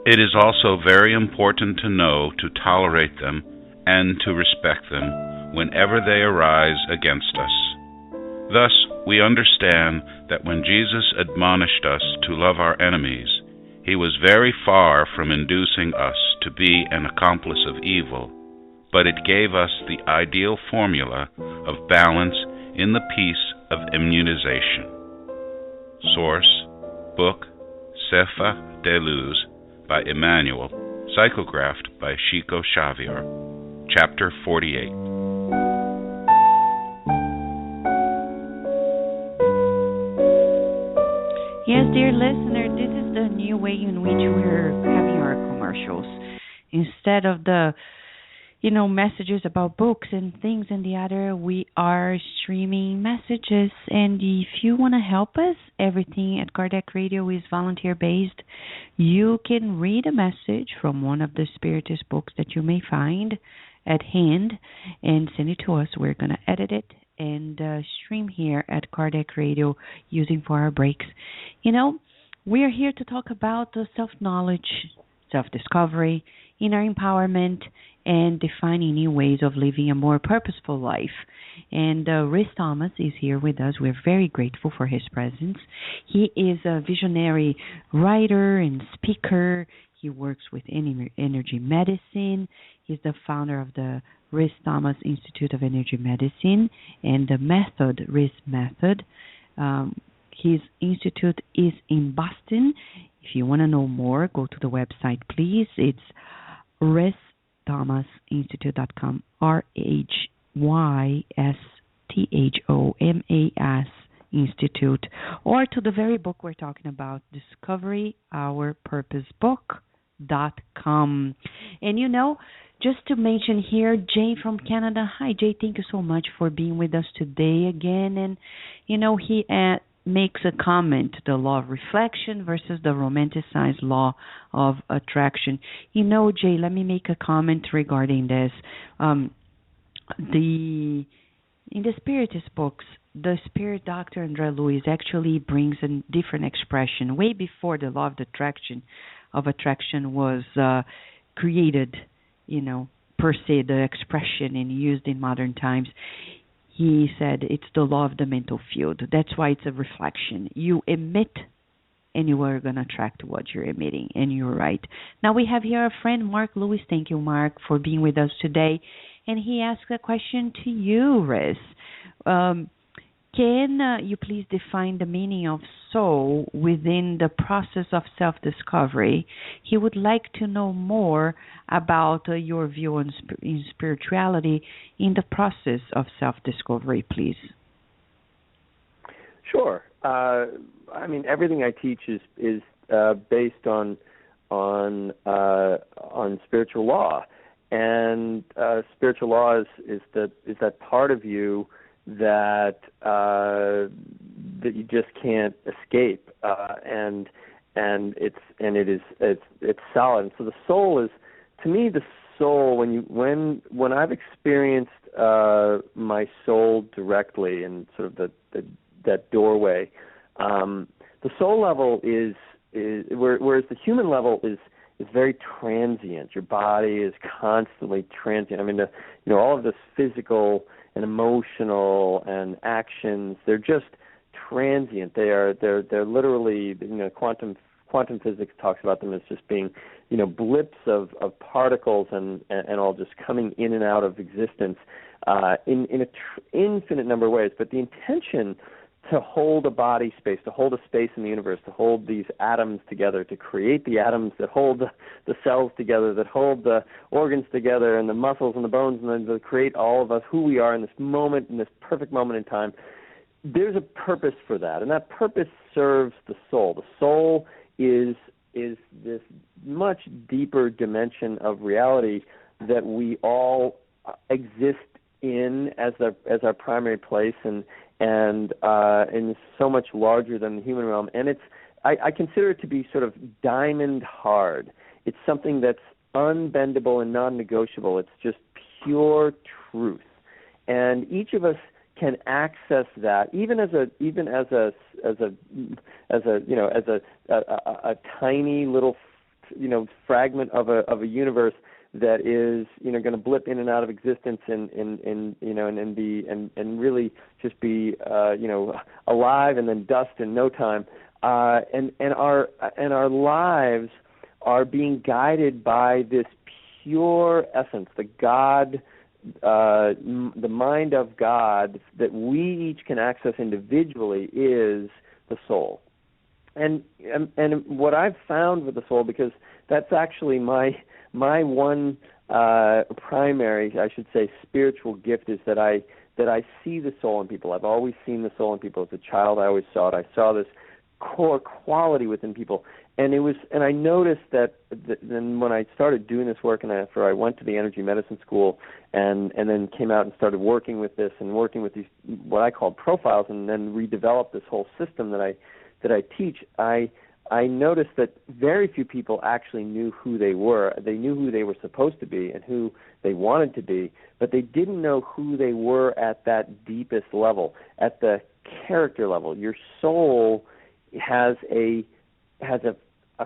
It is also very important to know to tolerate them and to respect them whenever they arise against us. Thus, we understand that when Jesus admonished us to love our enemies, he was very far from inducing us to be an accomplice of evil, but it gave us the ideal formula of balance in the peace of immunization. Source: book Sefer de Luz by Emmanuel, psychographed by Chico Xavier, Chapter 48. Yes, dear listener, this is the new way in which we're having our commercials. Instead of the messages about books and things and the other, we are streaming messages. And if you want to help us, everything at Kardec Radio is volunteer-based. You can read a message from one of the Spiritist books that you may find at hand and send it to us. We're going to edit it and stream here at Kardec Radio using for our breaks. We're here to talk about the self-knowledge, self-discovery, inner empowerment, and defining new ways of living a more purposeful life. And Rhys Thomas is here with us. We're very grateful for his presence. He is a visionary writer and speaker. He works with energy medicine. He's the founder of the Rhys Thomas Institute of Energy Medicine and the method, Rhys Method. His institute is in Boston. If you want to know more, go to the website, please. It's RhysThomasInstitute.com, RhysThomas Institute, or to the very book we're talking about, DiscoveryOurPurposeBook.com. And just to mention here, Jay from Canada. Hi, Jay. Thank you so much for being with us today again. And, he makes a comment, the law of reflection versus the romanticized law of attraction. Jay, let me make a comment regarding this. In the Spiritist books, the Spirit Dr. André Luiz actually brings a different expression. Way before the law of attraction was created, per se, the expression and used in modern times. He said it's the law of the mental field. That's why it's a reflection. You emit, and you are going to attract what you're emitting, and you're right. Now we have here a friend, Mark Lewis. Thank you, Mark, for being with us today. And he asked a question to you, Rhys. Can you please define the meaning of soul within the process of self-discovery? He would like to know more about your view on spirituality in the process of self-discovery, please. Sure. Everything I teach is based on spiritual law, and spiritual law is that part of you that you just can't escape, and it's solid. And so the soul is, to me, the soul. When I've experienced my soul directly and sort of that doorway, The soul level is whereas the human level is very transient. Your body is constantly transient. I mean, all of this physical and emotional and actions, they're just transient. They're literally, quantum physics talks about them as just being, blips of particles and all just coming in and out of existence in an infinite number of ways. But the intention to hold a body space, to hold a space in the universe, to hold these atoms together, to create the atoms that hold the cells together, that hold the organs together and the muscles and the bones, and then to create all of us, who we are in this moment, in this perfect moment in time. There's a purpose for that, and that purpose serves the soul. The soul is this much deeper dimension of reality that we all exist in as our primary place, and it's so much larger than the human realm. And I consider it to be sort of diamond hard. It's something that's unbendable and non-negotiable. It's just pure truth, and each of us can access that, even as a tiny little fragment of a universe that is going to blip in and out of existence and really just be alive and then dust in no time, and our lives are being guided by this pure essence, the God, the mind of God that we each can access individually is the soul. And what I've found with the soul, because that's actually my one primary, I should say, spiritual gift, is that I see the soul in people. I've always seen the soul in people. As a child, I always saw it. I saw this core quality within people, and I noticed that then when I started doing this work, and after I went to the energy medicine school, and then came out and started working with this and working with these what I called profiles, and then redeveloped this whole system that I teach, I noticed that very few people actually knew who they were. They knew who they were supposed to be and who they wanted to be, but they didn't know who they were at that deepest level, at the character level. Your soul has a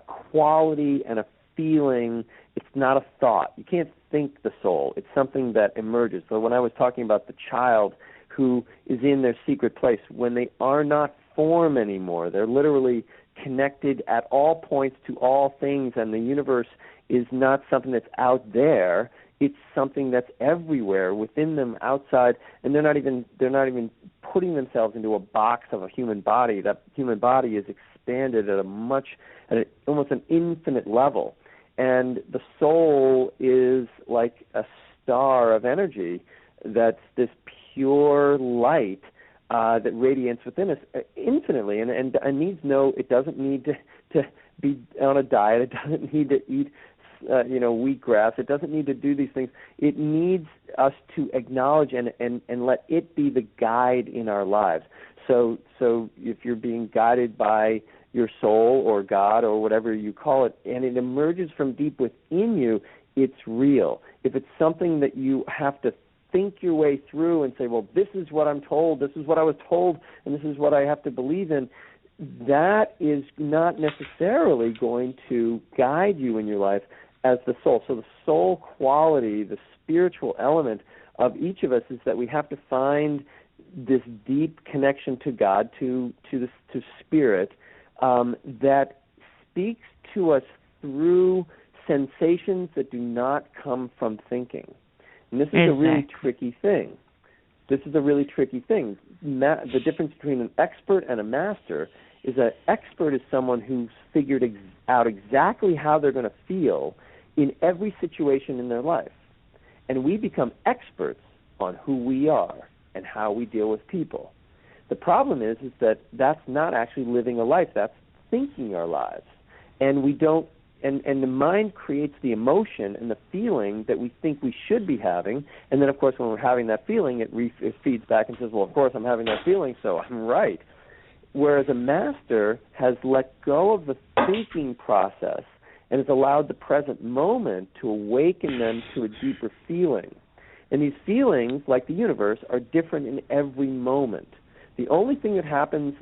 quality and a feeling. It's not a thought. You can't think the soul. It's something that emerges. So when I was talking about the child who is in their secret place, when they are not form anymore, they're literally connected at all points to all things, and the universe is not something that's out there. It's something that's everywhere within them, outside, and they're not even putting themselves into a box of a human body. That human body is expanded at almost an infinite level, and the soul is like a star of energy that's this pure light that radiates within us infinitely, and it doesn't need to be on a diet. It doesn't need to eat wheatgrass. It doesn't need to do these things. It needs us to acknowledge and let it be the guide in our lives. So if you're being guided by your soul or God or whatever you call it, and it emerges from deep within you, it's real. If it's something that you have to think your way through and say, well, this is what I'm told, this is what I was told, and this is what I have to believe in, that is not necessarily going to guide you in your life as the soul. So the soul quality, the spiritual element of each of us, is that we have to find this deep connection to God, to spirit, that speaks to us through sensations that do not come from thinking. And this is a really tricky thing. The difference between an expert and a master is an expert is someone who's figured out exactly how they're going to feel in every situation in their life. And we become experts on who we are and how we deal with people. The problem is that that's not actually living a life. That's thinking our lives. And we don't. And the mind creates the emotion and the feeling that we think we should be having, and then, of course, when we're having that feeling, it feeds back and says, well, of course, I'm having that feeling, so I'm right. Whereas a master has let go of the thinking process and has allowed the present moment to awaken them to a deeper feeling. And these feelings, like the universe, are different in every moment. The only thing that happens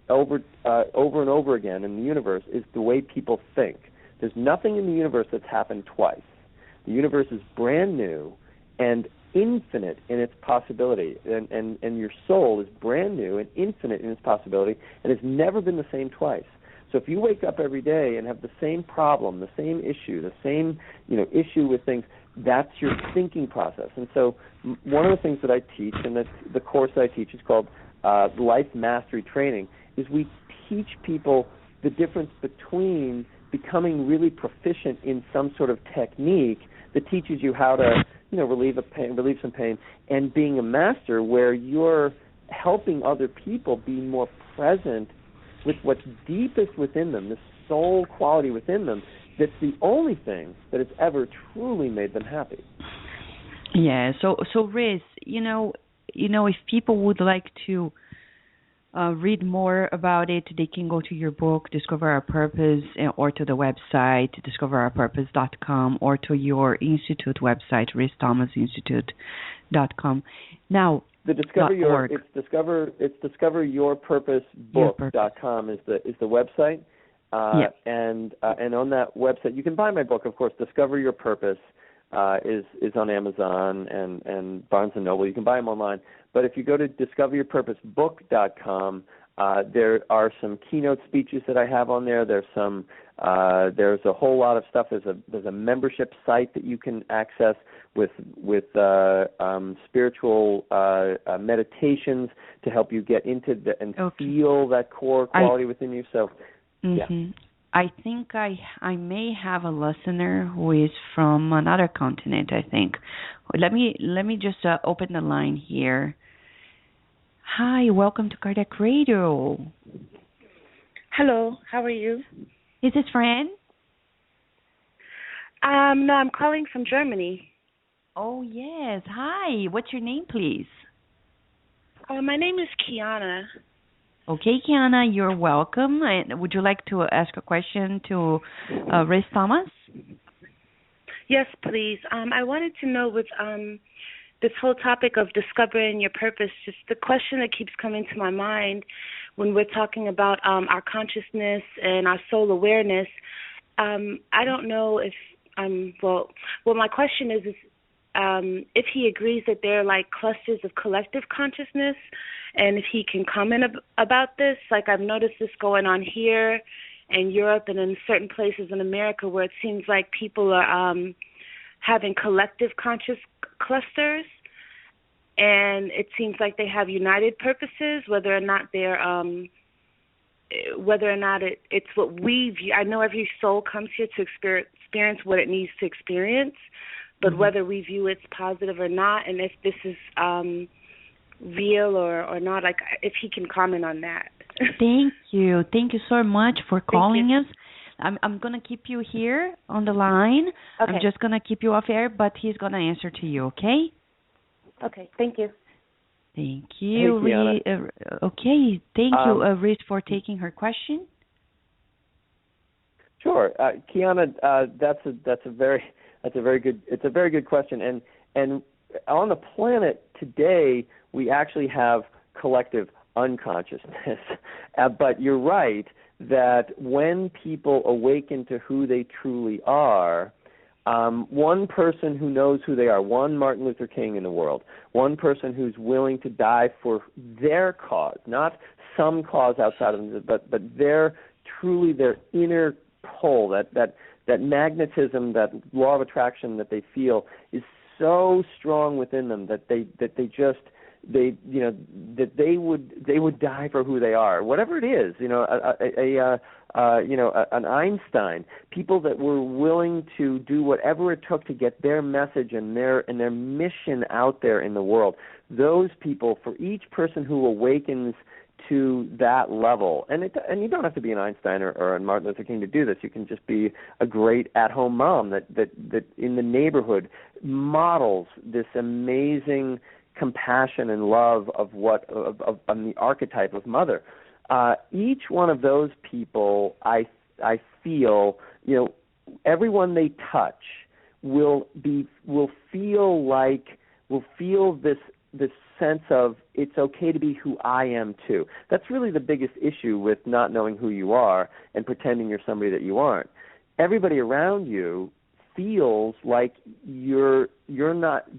over and over again in the universe is the way people think. There's nothing in the universe that's happened twice. The universe is brand new and infinite in its possibility, and your soul is brand new and infinite in its possibility, and has never been the same twice. So if you wake up every day and have the same problem, the same issue, the same issue with things, that's your thinking process. And so one of the things that I teach, and that's the course that I teach is called Life Mastery Training, is we teach people the difference between becoming really proficient in some sort of technique that teaches you how to relieve some pain, and being a master where you're helping other people be more present with what's deepest within them, the soul quality within them, that's the only thing that has ever truly made them happy. Yeah. So Riz, if people would like to read more about it, they can go to your book, Discover Our Purpose, or to the website, discoveraourpurpose.com, or to your institute website, RizThomasInstitute.com. Now, it's discoveryourpurposebook.com is the website. And on that website, you can buy my book, of course. Discover Your Purpose is on Amazon and Barnes & Noble. You can buy them online. But if you go to discoveryourpurposebook.com, there are some keynote speeches that I have on there. There's a whole lot of stuff. There's a membership site that you can access with spiritual meditations to help you get into and feel that core quality within you. So, yeah. I think I may have a listener who is from another continent, I think. Let me just open the line here. Hi, welcome to Kardec Radio. Hello, how are you? Is this Fran? No, I'm calling from Germany. Oh, yes. Hi, what's your name, please? My name is Kiana. Okay, Kiana, you're welcome. Would you like to ask a question to Riz Thomas? Yes, please. I wanted to know with this whole topic of discovering your purpose, just the question that keeps coming to my mind when we're talking about our consciousness and our soul awareness. I don't know if my question is if he agrees that there are like clusters of collective consciousness, and if he can comment about this. Like, I've noticed this going on here in Europe and in certain places in America where it seems like people are having collective conscious clusters, and it seems like they have united purposes, whether or not it's what we view. I know every soul comes here to experience what it needs to experience, but whether we view it's positive or not, and if this is real or not, like if he can comment on that. Thank you so much for calling us. I'm going to keep you here on the line. Okay. I'm just going to keep you off air, but he's going to answer to you, okay? Okay, thank you. Thank you. Hey, thank you, Riz, for taking her question. Sure, Kiana, that's a very good question, and on the planet today we actually have collective unconsciousness, but you're right that when people awaken to who they truly are, one person who knows who they are, one Martin Luther King in the world, one person who's willing to die for their cause, not some cause outside of them, but truly their inner pull, that magnetism, that law of attraction that they feel is so strong within them that they would die for who they are, whatever it is. An Einstein, people that were willing to do whatever it took to get their message and their mission out there in the world. Those people, for each person who awakens to that level, and you don't have to be an Einstein or a Martin Luther King to do this. You can just be a great at-home mom that in the neighborhood models this amazing compassion and love of the archetype of mother. Each one of those people, I feel, everyone they touch will feel this this sense of it's okay to be who I am too. That's really the biggest issue with not knowing who you are and pretending you're somebody that you aren't. Everybody around you feels like you're not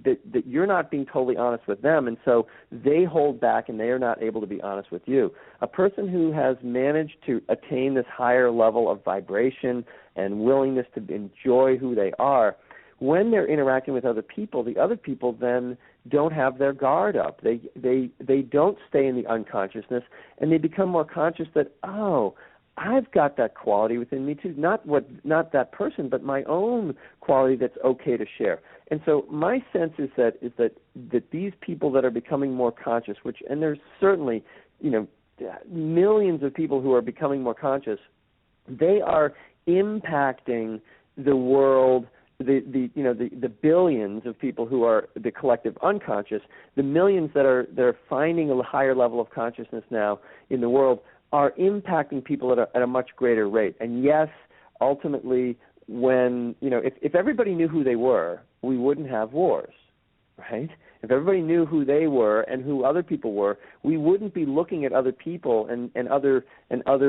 being totally honest with them, and so they hold back and they are not able to be honest with you. A person who has managed to attain this higher level of vibration and willingness to enjoy who they are, when they're interacting with other people, the other people then don't have their guard up. They don't stay in the unconsciousness, and they become more conscious that, oh, I've got that quality within me too. Not that person, but my own quality that's okay to share. And so my sense is that these people that are becoming more conscious, and there's certainly, millions of people who are becoming more conscious, they are impacting the world. The billions of people who are the collective unconscious, the millions that are finding a higher level of consciousness now in the world are impacting people at a much greater rate. And yes, ultimately, when if everybody knew who they were, we wouldn't have wars, right? If everybody knew who they were and who other people were, we wouldn't be looking at other people and other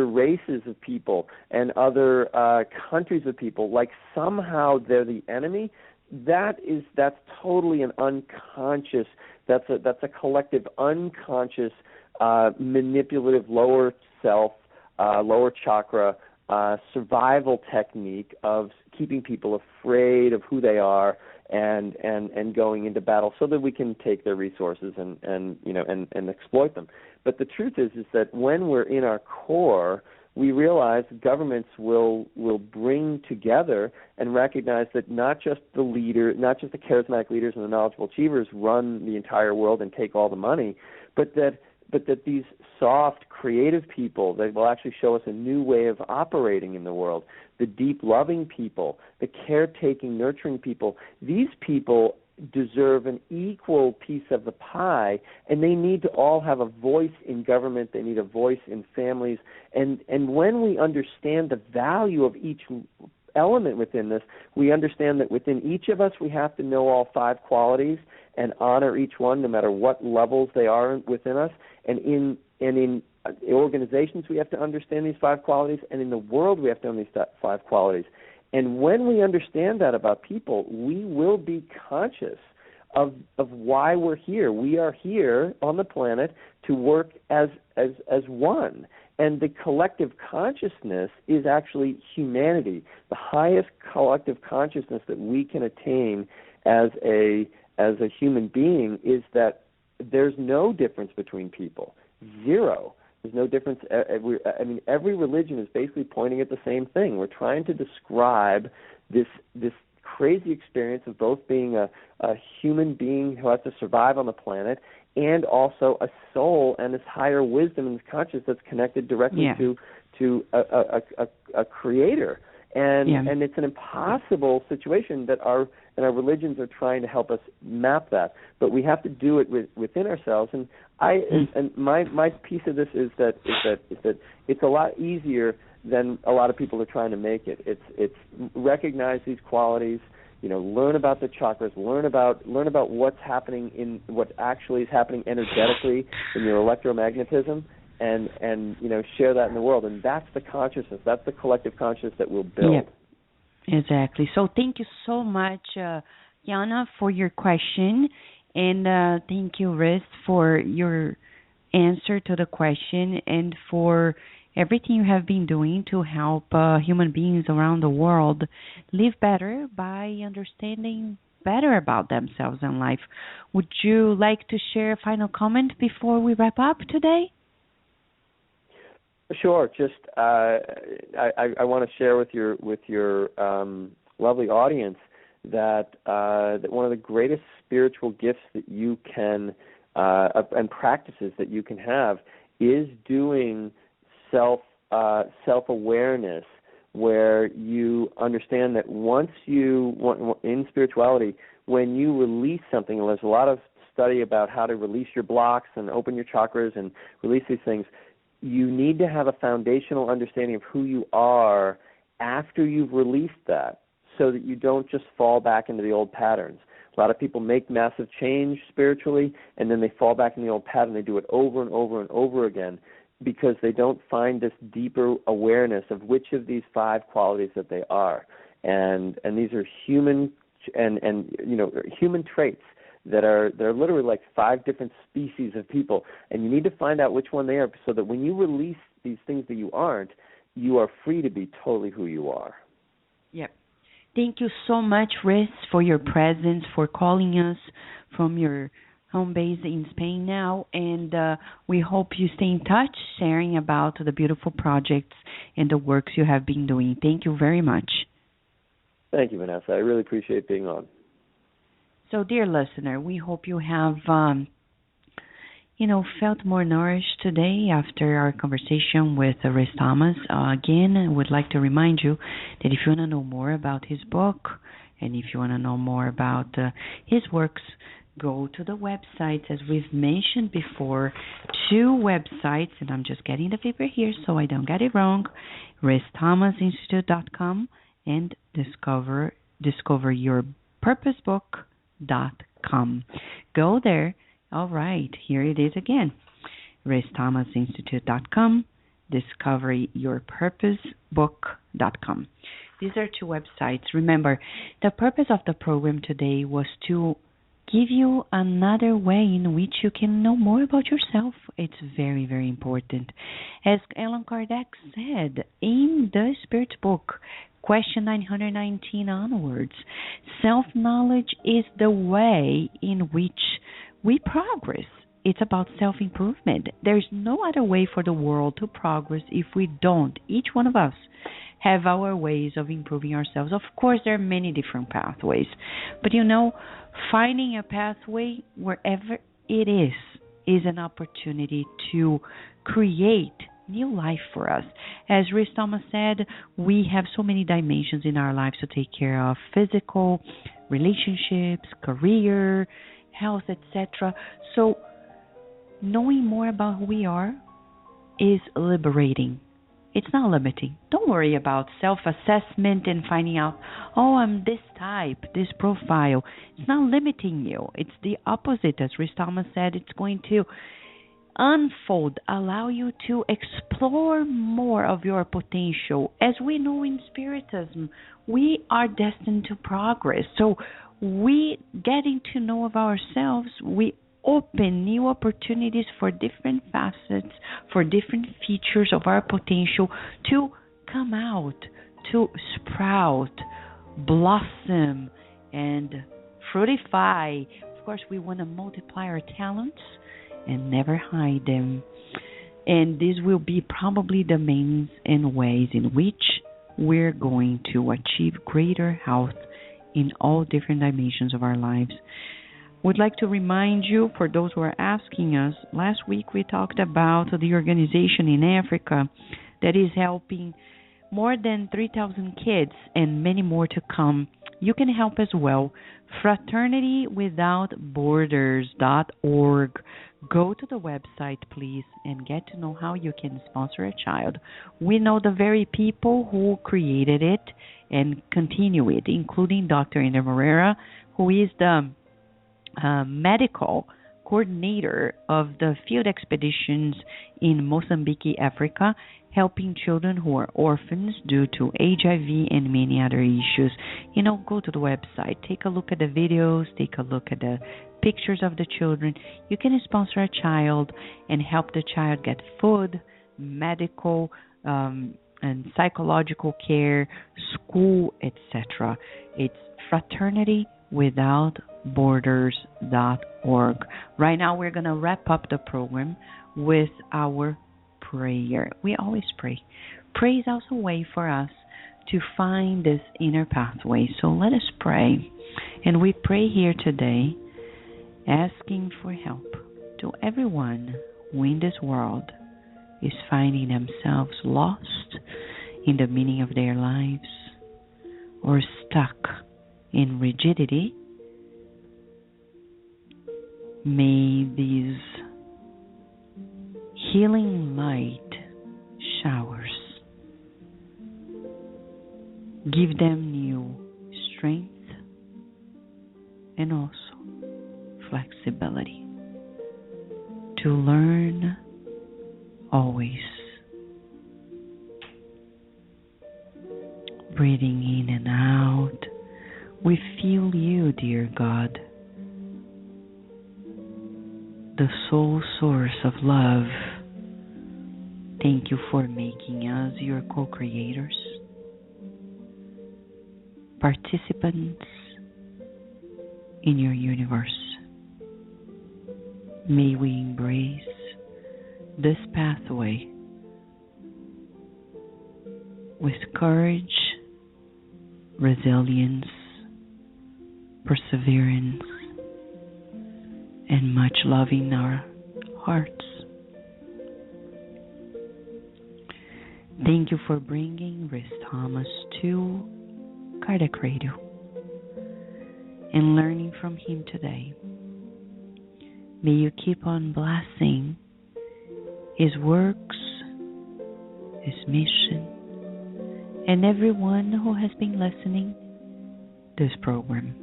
races of people and other countries of people like somehow they're the enemy. That's totally an unconscious. That's a collective unconscious manipulative lower self, lower chakra survival technique of keeping people afraid of who they are and going into battle so that we can take their resources and exploit them. But the truth is that when we're in our core, we realize governments will bring together and recognize that not just the charismatic leaders and the knowledgeable achievers run the entire world and take all the money, but that these soft, creative people that will actually show us a new way of operating in the world, the deep, loving people, the caretaking, nurturing people, these people deserve an equal piece of the pie, and they need to all have a voice in government. They need a voice in families. And when we understand the value of each element within this, we understand that within each of us we have to know all 5 qualities and honor each one no matter what levels they are within us. And in organizations we have to understand these 5 qualities, and in the world we have to understand these 5 qualities. And when we understand that about people, we will be conscious of why we're here. We are here on the planet to work as one. And the collective consciousness is actually humanity. The highest collective consciousness that we can attain as a human being is that there's no difference between people. Zero. There's no difference. Every religion is basically pointing at the same thing. We're trying to describe this crazy experience of both being a human being who has to survive on the planet and also a soul and this higher wisdom and this consciousness that's connected directly to a creator. And it's an impossible situation that our religions are trying to help us map that, but we have to do it within ourselves. And my piece of this is that it's a lot easier than a lot of people are trying to make it. It's recognize these qualities, learn about the chakras, learn about what's happening in what actually is happening energetically in your electromagnetism. And share that in the world, and that's the consciousness. That's the collective consciousness that we'll build. Yeah, exactly. So thank you so much, Yana, for your question, and thank you, Riz, for your answer to the question and for everything you have been doing to help human beings around the world live better by understanding better about themselves and life. Would you like to share a final comment before we wrap up today? Sure. Just I want to share with your lovely audience that one of the greatest spiritual gifts that you can and practices that you can have is doing self-awareness, where you understand that in spirituality, when you release something, and there's a lot of study about how to release your blocks and open your chakras and release these things, you need to have a foundational understanding of who you are after you've released that, so that you don't just fall back into the old patterns. A lot of people make massive change spiritually, and then they fall back in the old pattern. They do it over and over and over again because they don't find this deeper awareness of which of these 5 qualities that they are. And these are human human traits that are literally like 5 different species of people, and you need to find out which one they are, so that when you release these things that you aren't, you are free to be totally who you are. Yep. Thank you so much, Riz, for your presence, for calling us from your home base in Spain now, and we hope you stay in touch, sharing about the beautiful projects and the works you have been doing. Thank you very much. Thank you, Vanessa. I really appreciate being on. So, dear listener, we hope you have, felt more nourished today after our conversation with Riz Thomas. Again, I would like to remind you that if you want to know more about his book and if you want to know more about his works, go to the websites, as we've mentioned before, 2 websites, and I'm just getting the paper here so I don't get it wrong, RizThomasInstitute.com and discoveryourpurposebook.com. Go there. All right, here it is again. RizThomasInstitute.com, discoveryourpurposebook.com. These are 2 websites. Remember, the purpose of the program today was to give you another way in which you can know more about yourself. It's very, very important. As Allan Kardec said in the Spirit's book, question 919 onwards, self-knowledge is the way in which we progress. It's about self-improvement. There's no other way for the world to progress if we don't, each one of us, have our ways of improving ourselves. Of course, there are many different pathways, but finding a pathway wherever it is an opportunity to create new life for us. As Riz Thomas said, we have so many dimensions in our lives to take care of: physical, relationships, career, health, etc. So knowing more about who we are is liberating. It's not limiting. Don't worry about self-assessment and finding out, I'm this type, this profile. It's not limiting you. It's the opposite. As Riz Thomas said, it's going to unfold, allow you to explore more of your potential. As we know in Spiritism, we are destined to progress. So we getting to know of ourselves, we open new opportunities for different facets, for different features of our potential to come out, to sprout, blossom, and fructify. Of course, we want to multiply our talents and never hide them. And this will be probably the means and ways in which we're going to achieve greater health in all different dimensions of our lives. Would like to remind you, for those who are asking us, last week we talked about the organization in Africa that is helping more than 3,000 kids and many more to come. You can help as well. FraternityWithoutBorders.org. Go to the website, please, and get to know how you can sponsor a child. We know the very people who created it and continue it, including Dr. Ender Moreira, who is the medical coordinator of the field expeditions in Mozambique, Africa, helping children who are orphans due to HIV and many other issues. Go to the website, take a look at the videos, take a look at the pictures of the children. You can sponsor a child and help the child get food, medical, and psychological care, school, etc. It's FraternityWithoutBorders.org. Right now we're going to wrap up the program with our prayer. We always pray. Prayer is also a way for us to find this inner pathway. So let us pray. And we pray here today, asking for help to everyone who in this world is finding themselves lost in the meaning of their lives or stuck in rigidity. May these healing light showers give them new strength and also flexibility. To learn always. Breathing in and out, we feel you, dear God, the sole source of love. Thank you for making us your co-creators, participants in your universe. May we embrace this pathway with courage, resilience, perseverance, and much love in our hearts. Thank you for bringing Rhys Thomas to Kardec Radio and learning from him today. May you keep on blessing his works, his mission, and everyone who has been listening to this program.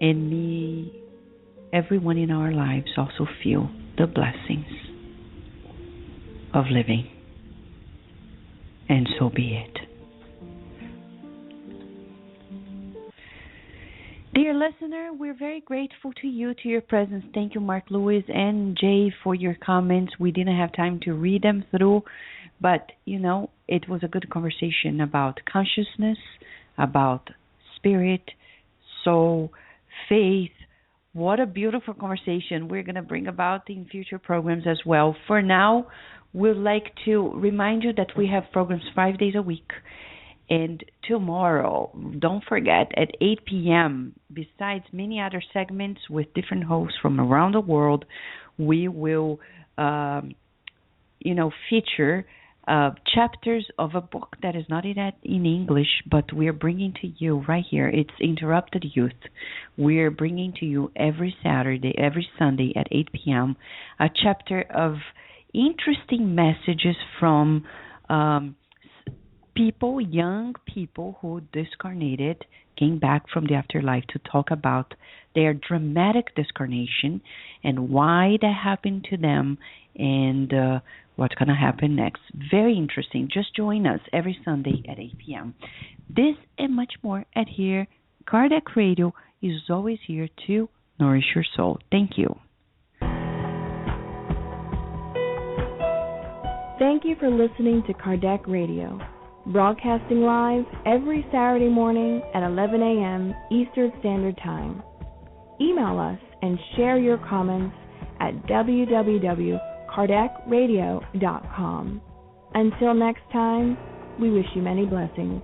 And may everyone in our lives also feel the blessings of living. And so be it. Dear listener, we're very grateful to you, to your presence. Thank you, Mark Lewis and Jay, for your comments. We didn't have time to read them through, but, it was a good conversation about consciousness, about spirit, soul, faith. What a beautiful conversation we're going to bring about in future programs as well. For now, we'd like to remind you that we have programs 5 days a week. And tomorrow, don't forget, at 8 p.m., besides many other segments with different hosts from around the world, we will, feature chapters of a book that is not in English, but we're bringing to you right here. It's Interrupted Youth. We're bringing to you every Sunday at 8 p.m., a chapter of interesting messages from young people who discarnated, came back from the afterlife to talk about their dramatic discarnation and why that happened to them and what's going to happen next. Very interesting. Just join us every Sunday at 8 p.m. This and much more at here. Kardec Radio is always here to nourish your soul. Thank you. Thank you for listening to Kardec Radio, broadcasting live every Saturday morning at 11 a.m. Eastern Standard Time. Email us and share your comments at www.kardecradio.com. Until next time, we wish you many blessings.